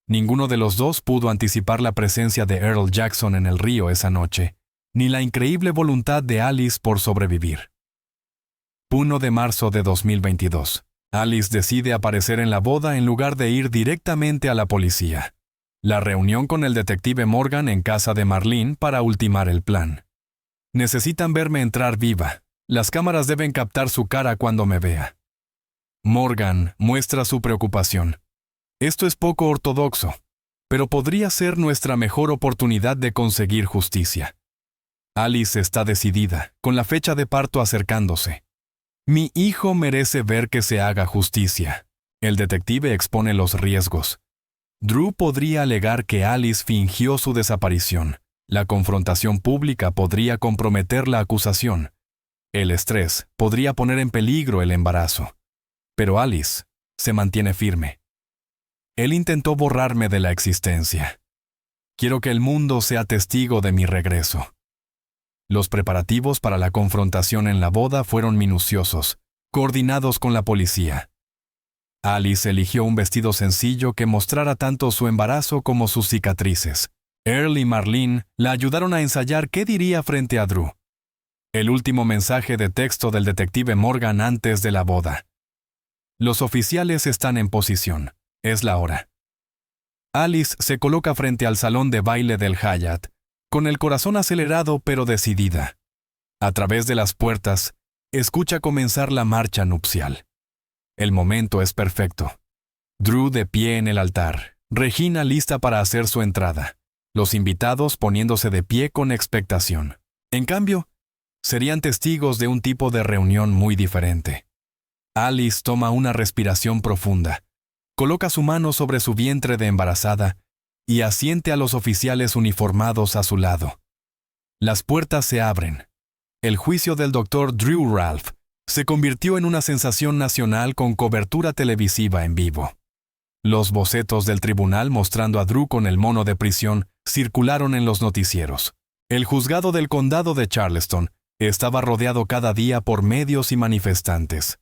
S1: Ninguno de los dos pudo anticipar la presencia de Earl Jackson en el río esa noche, ni la increíble voluntad de Alice por sobrevivir. 1 de marzo de 2022. Alice decide aparecer en la boda en lugar de ir directamente a la policía. La reunión con el detective Morgan en casa de Marlene para ultimar el plan. Necesitan verme entrar viva. Las cámaras deben captar su cara cuando me vea. Morgan muestra su preocupación. Esto es poco ortodoxo, pero podría ser nuestra mejor oportunidad de conseguir justicia. Alice está decidida, con la fecha de parto acercándose. Mi hijo merece ver que se haga justicia. El detective expone los riesgos. Drew podría alegar que Alice fingió su desaparición. La confrontación pública podría comprometer la acusación. El estrés podría poner en peligro el embarazo. Pero Alice se mantiene firme. Él intentó borrarme de la existencia. Quiero que el mundo sea testigo de mi regreso. Los preparativos para la confrontación en la boda fueron minuciosos, coordinados con la policía. Alice eligió un vestido sencillo que mostrara tanto su embarazo como sus cicatrices. Earl y Marlene la ayudaron a ensayar qué diría frente a Drew. El último mensaje de texto del detective Morgan antes de la boda. Los oficiales están en posición. Es la hora. Alice se coloca frente al salón de baile del Hyatt, con el corazón acelerado pero decidida. A través de las puertas, escucha comenzar la marcha nupcial. El momento es perfecto. Drew de pie en el altar, Regina lista para hacer su entrada, los invitados poniéndose de pie con expectación. En cambio, serían testigos de un tipo de reunión muy diferente. Alice toma una respiración profunda, coloca su mano sobre su vientre de embarazada y asiente a los oficiales uniformados a su lado. Las puertas se abren. El juicio del Dr. Drew Ralph se convirtió en una sensación nacional con cobertura televisiva en vivo. Los bocetos del tribunal mostrando a Drew con el mono de prisión circularon en los noticieros. El juzgado del condado de Charleston estaba rodeado cada día por medios y manifestantes.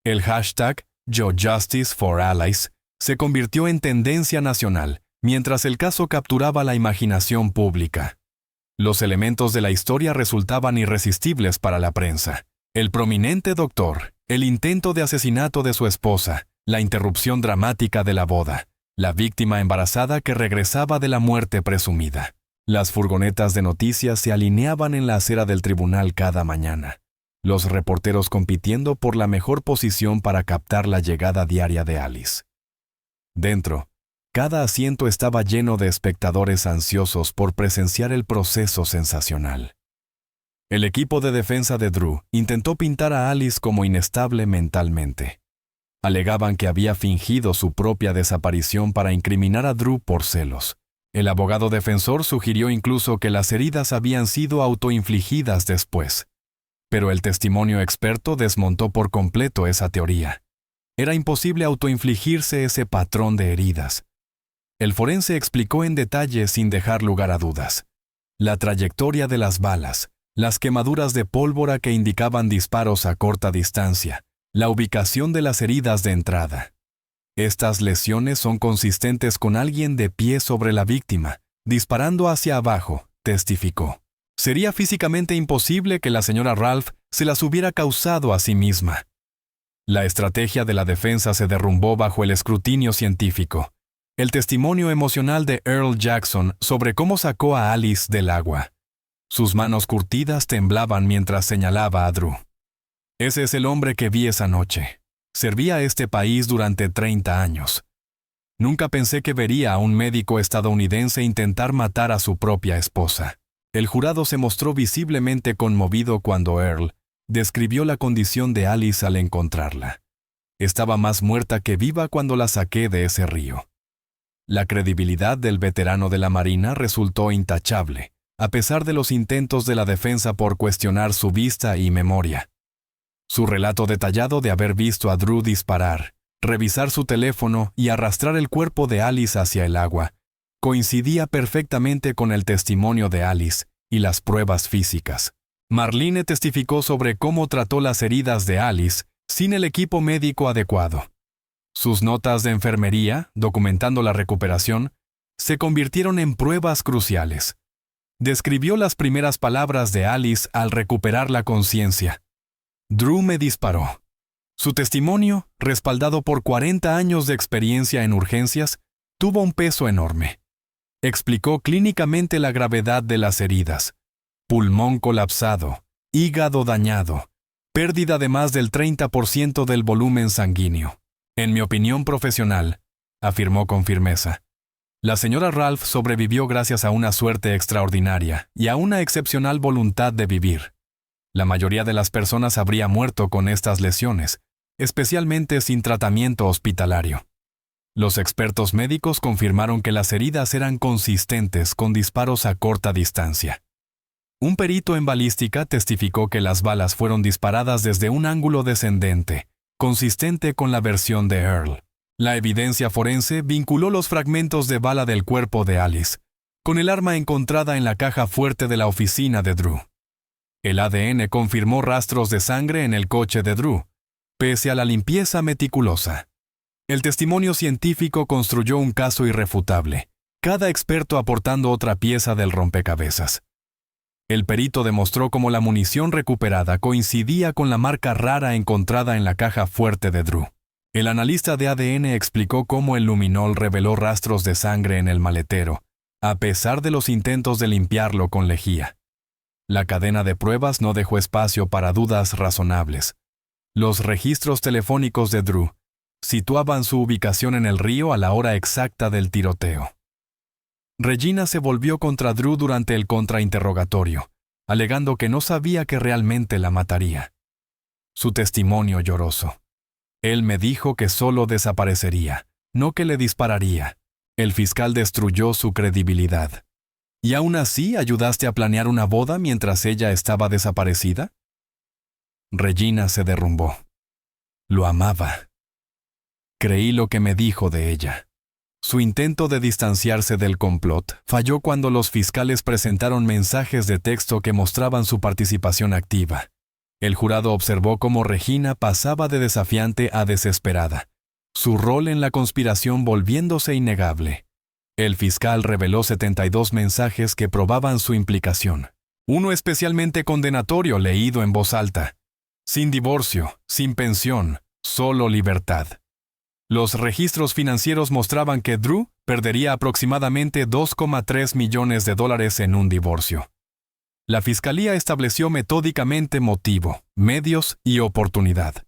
S1: El hashtag #JoJusticeForAllies se convirtió en tendencia nacional, mientras el caso capturaba la imaginación pública. Los elementos de la historia resultaban irresistibles para la prensa. El prominente doctor, el intento de asesinato de su esposa, la interrupción dramática de la boda, la víctima embarazada que regresaba de la muerte presumida. Las furgonetas de noticias se alineaban en la acera del tribunal cada mañana. Los reporteros compitiendo por la mejor posición para captar la llegada diaria de Alice. Dentro, cada asiento estaba lleno de espectadores ansiosos por presenciar el proceso sensacional. El equipo de defensa de Drew intentó pintar a Alice como inestable mentalmente. Alegaban que había fingido su propia desaparición para incriminar a Drew por celos. El abogado defensor sugirió incluso que las heridas habían sido autoinfligidas después. Pero el testimonio experto desmontó por completo esa teoría. Era imposible autoinfligirse ese patrón de heridas. El forense explicó en detalle sin dejar lugar a dudas. La trayectoria de las balas, las quemaduras de pólvora que indicaban disparos a corta distancia, la ubicación de las heridas de entrada. Estas lesiones son consistentes con alguien de pie sobre la víctima, disparando hacia abajo, testificó. Sería físicamente imposible que la señora Ralph se las hubiera causado a sí misma. La estrategia de la defensa se derrumbó bajo el escrutinio científico. El testimonio emocional de Earl Jackson sobre cómo sacó a Alice del agua. Sus manos curtidas temblaban mientras señalaba a Drew. Ese es el hombre que vi esa noche. Servía a este país durante 30 años. Nunca pensé que vería a un médico estadounidense intentar matar a su propia esposa. El jurado se mostró visiblemente conmovido cuando Earl describió la condición de Alice al encontrarla. Estaba más muerta que viva cuando la saqué de ese río. La credibilidad del veterano de la Marina resultó intachable, a pesar de los intentos de la defensa por cuestionar su vista y memoria. Su relato detallado de haber visto a Drew disparar, revisar su teléfono y arrastrar el cuerpo de Alice hacia el agua, coincidía perfectamente con el testimonio de Alice y las pruebas físicas. Marlene testificó sobre cómo trató las heridas de Alice sin el equipo médico adecuado. Sus notas de enfermería, documentando la recuperación, se convirtieron en pruebas cruciales. Describió las primeras palabras de Alice al recuperar la conciencia. Drew me disparó. Su testimonio, respaldado por 40 años de experiencia en urgencias, tuvo un peso enorme. Explicó clínicamente la gravedad de las heridas: pulmón colapsado, hígado dañado, pérdida de más del 30% del volumen sanguíneo. En mi opinión profesional, afirmó con firmeza, la señora Ralph sobrevivió gracias a una suerte extraordinaria y a una excepcional voluntad de vivir. La mayoría de las personas habría muerto con estas lesiones, especialmente sin tratamiento hospitalario. Los expertos médicos confirmaron que las heridas eran consistentes con disparos a corta distancia. Un perito en balística testificó que las balas fueron disparadas desde un ángulo descendente, consistente con la versión de Earl. La evidencia forense vinculó los fragmentos de bala del cuerpo de Alice con el arma encontrada en la caja fuerte de la oficina de Drew. El ADN confirmó rastros de sangre en el coche de Drew, pese a la limpieza meticulosa. El testimonio científico construyó un caso irrefutable, cada experto aportando otra pieza del rompecabezas. El perito demostró cómo la munición recuperada coincidía con la marca rara encontrada en la caja fuerte de Drew. El analista de ADN explicó cómo el luminol reveló rastros de sangre en el maletero, a pesar de los intentos de limpiarlo con lejía. La cadena de pruebas no dejó espacio para dudas razonables. Los registros telefónicos de Drew situaban su ubicación en el río a la hora exacta del tiroteo. Regina se volvió contra Drew durante el contrainterrogatorio, alegando que no sabía que realmente la mataría. Su testimonio lloroso. Él me dijo que solo desaparecería, no que le dispararía. El fiscal destruyó su credibilidad. ¿Y aún así ayudaste a planear una boda mientras ella estaba desaparecida? Regina se derrumbó. Lo amaba. Creí lo que me dijo de ella. Su intento de distanciarse del complot falló cuando los fiscales presentaron mensajes de texto que mostraban su participación activa. El jurado observó cómo Regina pasaba de desafiante a desesperada, su rol en la conspiración volviéndose innegable. El fiscal reveló 72 mensajes que probaban su implicación. Uno especialmente condenatorio leído en voz alta: sin divorcio, sin pensión, solo libertad. Los registros financieros mostraban que Drew perdería aproximadamente $2,3 millones en un divorcio. La fiscalía estableció metódicamente motivo, medios y oportunidad.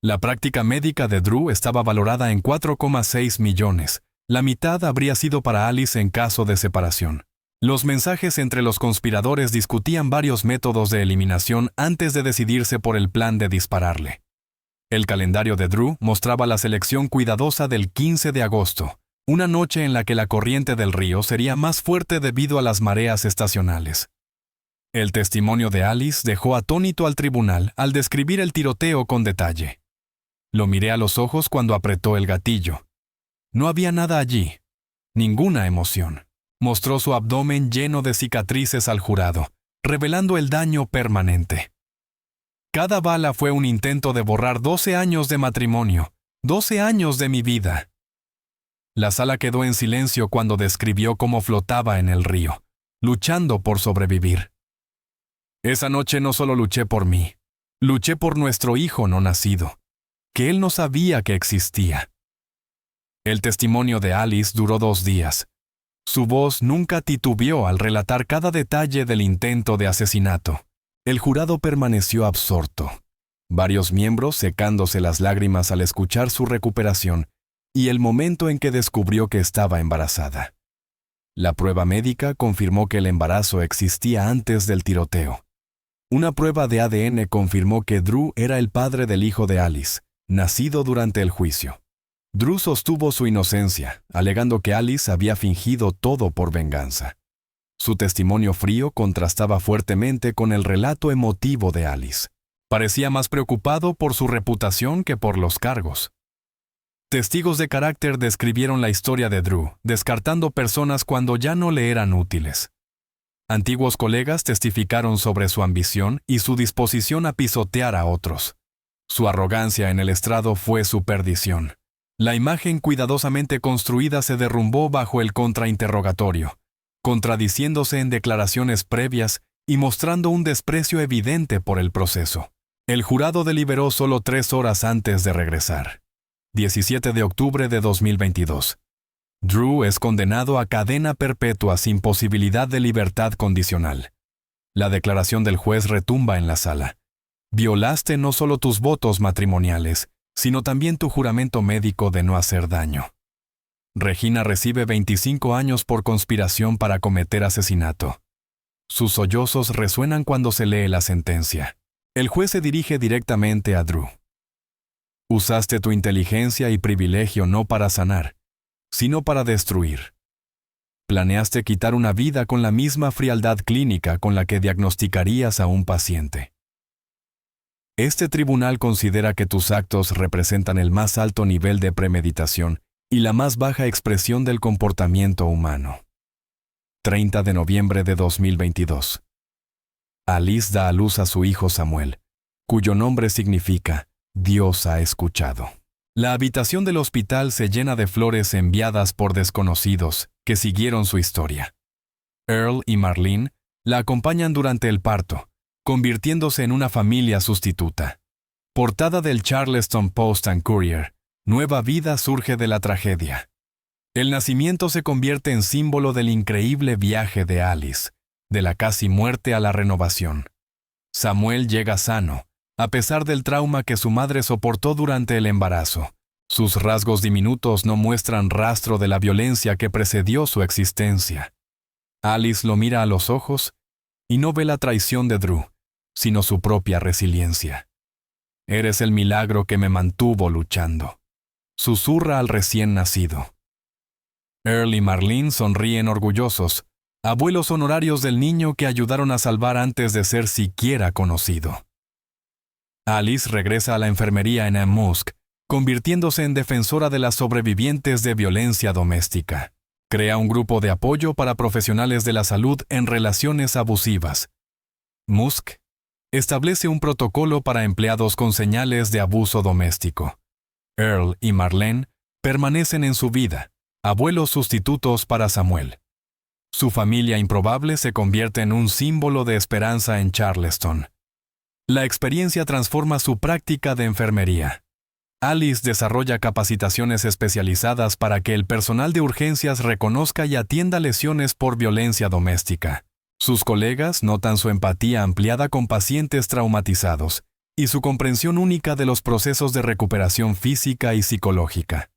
S1: La práctica médica de Drew estaba valorada en $4,6 millones. La mitad habría sido para Alice en caso de separación. Los mensajes entre los conspiradores discutían varios métodos de eliminación antes de decidirse por el plan de dispararle. El calendario de Drew mostraba la selección cuidadosa del 15 de agosto, una noche en la que la corriente del río sería más fuerte debido a las mareas estacionales. El testimonio de Alice dejó atónito al tribunal al describir el tiroteo con detalle. Lo miré a los ojos cuando apretó el gatillo. No había nada allí, ninguna emoción. Mostró su abdomen lleno de cicatrices al jurado, revelando el daño permanente. Cada bala fue un intento de borrar 12 años de matrimonio, 12 años de mi vida. La sala quedó en silencio cuando describió cómo flotaba en el río, luchando por sobrevivir. Esa noche no solo luché por mí, luché por nuestro hijo no nacido, que él no sabía que existía. El testimonio de Alice duró 2 días. Su voz nunca titubeó al relatar cada detalle del intento de asesinato. El jurado permaneció absorto, varios miembros secándose las lágrimas al escuchar su recuperación y el momento en que descubrió que estaba embarazada. La prueba médica confirmó que el embarazo existía antes del tiroteo. Una prueba de ADN confirmó que Drew era el padre del hijo de Alice, nacido durante el juicio. Drew sostuvo su inocencia, alegando que Alice había fingido todo por venganza. Su testimonio frío contrastaba fuertemente con el relato emotivo de Alice. Parecía más preocupado por su reputación que por los cargos. Testigos de carácter describieron la historia de Drew, descartando personas cuando ya no le eran útiles. Antiguos colegas testificaron sobre su ambición y su disposición a pisotear a otros. Su arrogancia en el estrado fue su perdición. La imagen cuidadosamente construida se derrumbó bajo el contrainterrogatorio, contradiciéndose en declaraciones previas y mostrando un desprecio evidente por el proceso. El jurado deliberó solo 3 horas antes de regresar. 17 de octubre de 2022. Drew es condenado a cadena perpetua sin posibilidad de libertad condicional. La declaración del juez retumba en la sala. Violaste no solo tus votos matrimoniales, sino también tu juramento médico de no hacer daño. Regina recibe 25 años por conspiración para cometer asesinato. Sus sollozos resuenan cuando se lee la sentencia. El juez se dirige directamente a Drew. Usaste tu inteligencia y privilegio no para sanar, sino para destruir. Planeaste quitar una vida con la misma frialdad clínica con la que diagnosticarías a un paciente. Este tribunal considera que tus actos representan el más alto nivel de premeditación y la más baja expresión del comportamiento humano. 30 de noviembre de 2022. Alice da a luz a su hijo Samuel, cuyo nombre significa Dios ha escuchado. La habitación del hospital se llena de flores enviadas por desconocidos que siguieron su historia. Earl y Marlene la acompañan durante el parto, convirtiéndose en una familia sustituta. Portada del Charleston Post and Courier, nueva vida surge de la tragedia. El nacimiento se convierte en símbolo del increíble viaje de Alice, de la casi muerte a la renovación. Samuel llega sano, a pesar del trauma que su madre soportó durante el embarazo. Sus rasgos diminutos no muestran rastro de la violencia que precedió su existencia. Alice lo mira a los ojos y no ve la traición de Drew, sino su propia resiliencia. Eres el milagro que me mantuvo luchando. Susurra al recién nacido. Earl y Marlene sonríen orgullosos, abuelos honorarios del niño que ayudaron a salvar antes de ser siquiera conocido. Alice regresa a la enfermería en Amherst, convirtiéndose en defensora de las sobrevivientes de violencia doméstica. Crea un grupo de apoyo para profesionales de la salud en relaciones abusivas. Musk establece un protocolo para empleados con señales de abuso doméstico. Earl y Marlene permanecen en su vida, abuelos sustitutos para Samuel. Su familia improbable se convierte en un símbolo de esperanza en Charleston. La experiencia transforma su práctica de enfermería. Alice desarrolla capacitaciones especializadas para que el personal de urgencias reconozca y atienda lesiones por violencia doméstica. Sus colegas notan su empatía ampliada con pacientes traumatizados y su comprensión única de los procesos de recuperación física y psicológica.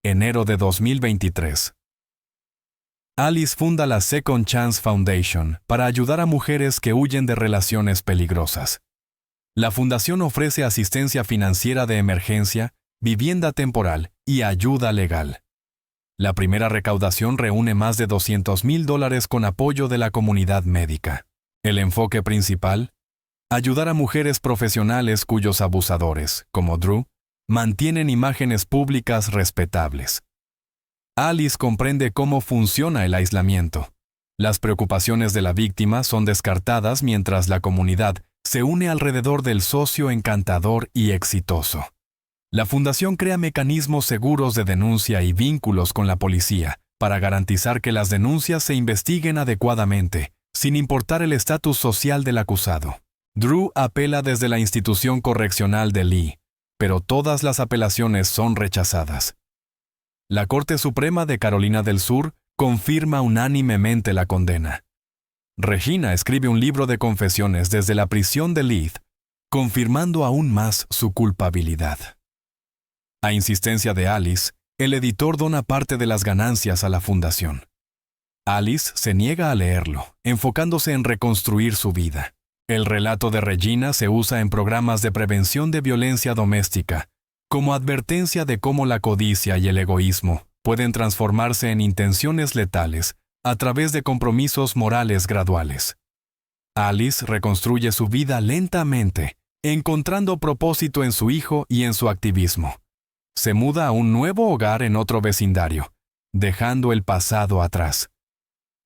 S1: Enero de 2023. Alice funda la Second Chance Foundation para ayudar a mujeres que huyen de relaciones peligrosas. La fundación ofrece asistencia financiera de emergencia, vivienda temporal y ayuda legal. La primera recaudación reúne más de $200,000 con apoyo de la comunidad médica. El enfoque principal: ayudar a mujeres profesionales cuyos abusadores, como Drew, mantienen imágenes públicas respetables. Alice comprende cómo funciona el aislamiento. Las preocupaciones de la víctima son descartadas mientras la comunidad se une alrededor del socio encantador y exitoso. La fundación crea mecanismos seguros de denuncia y vínculos con la policía para garantizar que las denuncias se investiguen adecuadamente, sin importar el estatus social del acusado. Drew apela desde la institución correccional de Lee, pero todas las apelaciones son rechazadas. La Corte Suprema de Carolina del Sur confirma unánimemente la condena. Regina escribe un libro de confesiones desde la prisión de Leith, confirmando aún más su culpabilidad. A insistencia de Alice, el editor dona parte de las ganancias a la fundación. Alice se niega a leerlo, enfocándose en reconstruir su vida. El relato de Regina se usa en programas de prevención de violencia doméstica, como advertencia de cómo la codicia y el egoísmo pueden transformarse en intenciones letales a través de compromisos morales graduales. Alice reconstruye su vida lentamente, encontrando propósito en su hijo y en su activismo. Se muda a un nuevo hogar en otro vecindario, dejando el pasado atrás.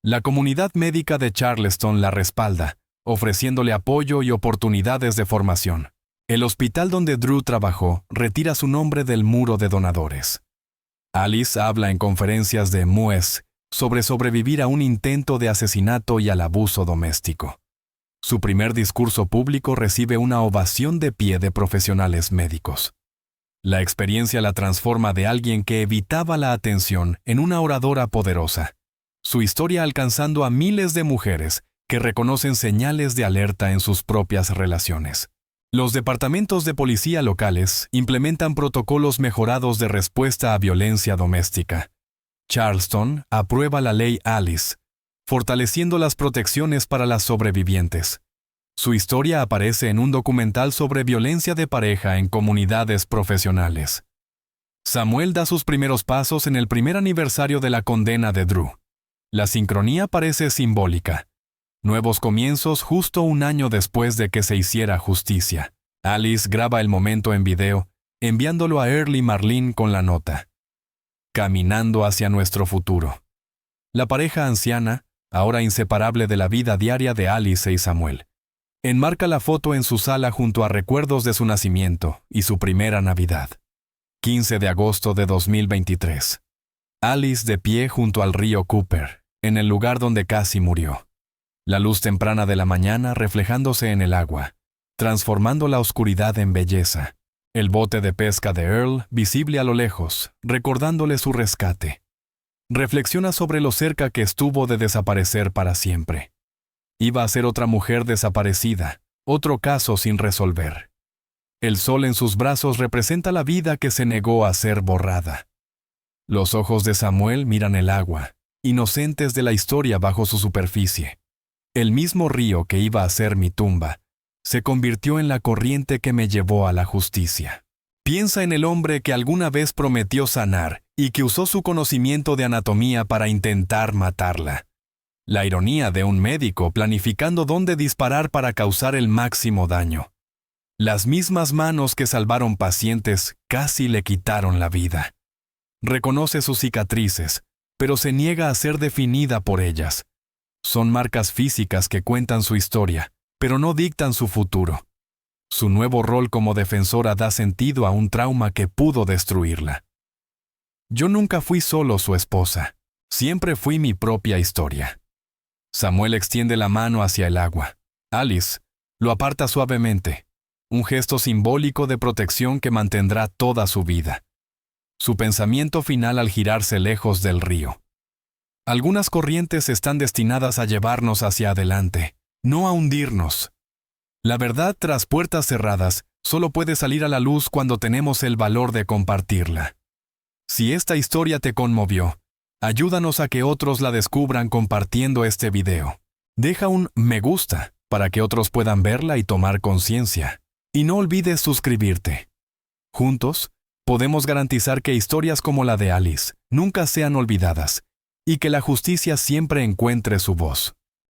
S1: La comunidad médica de Charleston la respalda, ofreciéndole apoyo y oportunidades de formación. El hospital donde Drew trabajó retira su nombre del muro de donadores. Alice habla en conferencias de MUES sobre sobrevivir a un intento de asesinato y al abuso doméstico. Su primer discurso público recibe una ovación de pie de profesionales médicos. La experiencia la transforma de alguien que evitaba la atención en una oradora poderosa. Su historia alcanzando a miles de mujeres que reconocen señales de alerta en sus propias relaciones. Los departamentos de policía locales implementan protocolos mejorados de respuesta a violencia doméstica. Charleston aprueba la ley Alice, fortaleciendo las protecciones para las sobrevivientes. Su historia aparece en un documental sobre violencia de pareja en comunidades profesionales. Samuel da sus primeros pasos en el primer aniversario de la condena de Drew. La sincronía parece simbólica. Nuevos comienzos justo un año después de que se hiciera justicia. Alice graba el momento en video, enviándolo a Earl y Marlene con la nota: caminando hacia nuestro futuro. La pareja anciana, ahora inseparable de la vida diaria de Alice y Samuel, enmarca la foto en su sala junto a recuerdos de su nacimiento y su primera Navidad. 15 de agosto de 2023. Alice de pie junto al río Cooper, en el lugar donde casi murió. La luz temprana de la mañana reflejándose en el agua, transformando la oscuridad en belleza. El bote de pesca de Earl, visible a lo lejos, recordándole su rescate. Reflexiona sobre lo cerca que estuvo de desaparecer para siempre. Iba a ser otra mujer desaparecida, otro caso sin resolver. El sol en sus brazos representa la vida que se negó a ser borrada. Los ojos de Samuel miran el agua, inocentes de la historia bajo su superficie. El mismo río que iba a ser mi tumba, se convirtió en la corriente que me llevó a la justicia. Piensa en el hombre que alguna vez prometió sanar y que usó su conocimiento de anatomía para intentar matarla. La ironía de un médico planificando dónde disparar para causar el máximo daño. Las mismas manos que salvaron pacientes casi le quitaron la vida. Reconoce sus cicatrices, pero se niega a ser definida por ellas. Son marcas físicas que cuentan su historia, pero no dictan su futuro. Su nuevo rol como defensora da sentido a un trauma que pudo destruirla. Yo nunca fui solo su esposa, siempre fui mi propia historia. Samuel extiende la mano hacia el agua. Alice lo aparta suavemente, un gesto simbólico de protección que mantendrá toda su vida. Su pensamiento final al girarse lejos del río. Algunas corrientes están destinadas a llevarnos hacia adelante, no a hundirnos. La verdad tras puertas cerradas solo puede salir a la luz cuando tenemos el valor de compartirla. Si esta historia te conmovió, ayúdanos a que otros la descubran compartiendo este video. Deja un me gusta para que otros puedan verla y tomar conciencia. Y no olvides suscribirte. Juntos, podemos garantizar que historias como la de Alice nunca sean olvidadas y que la justicia siempre encuentre su voz.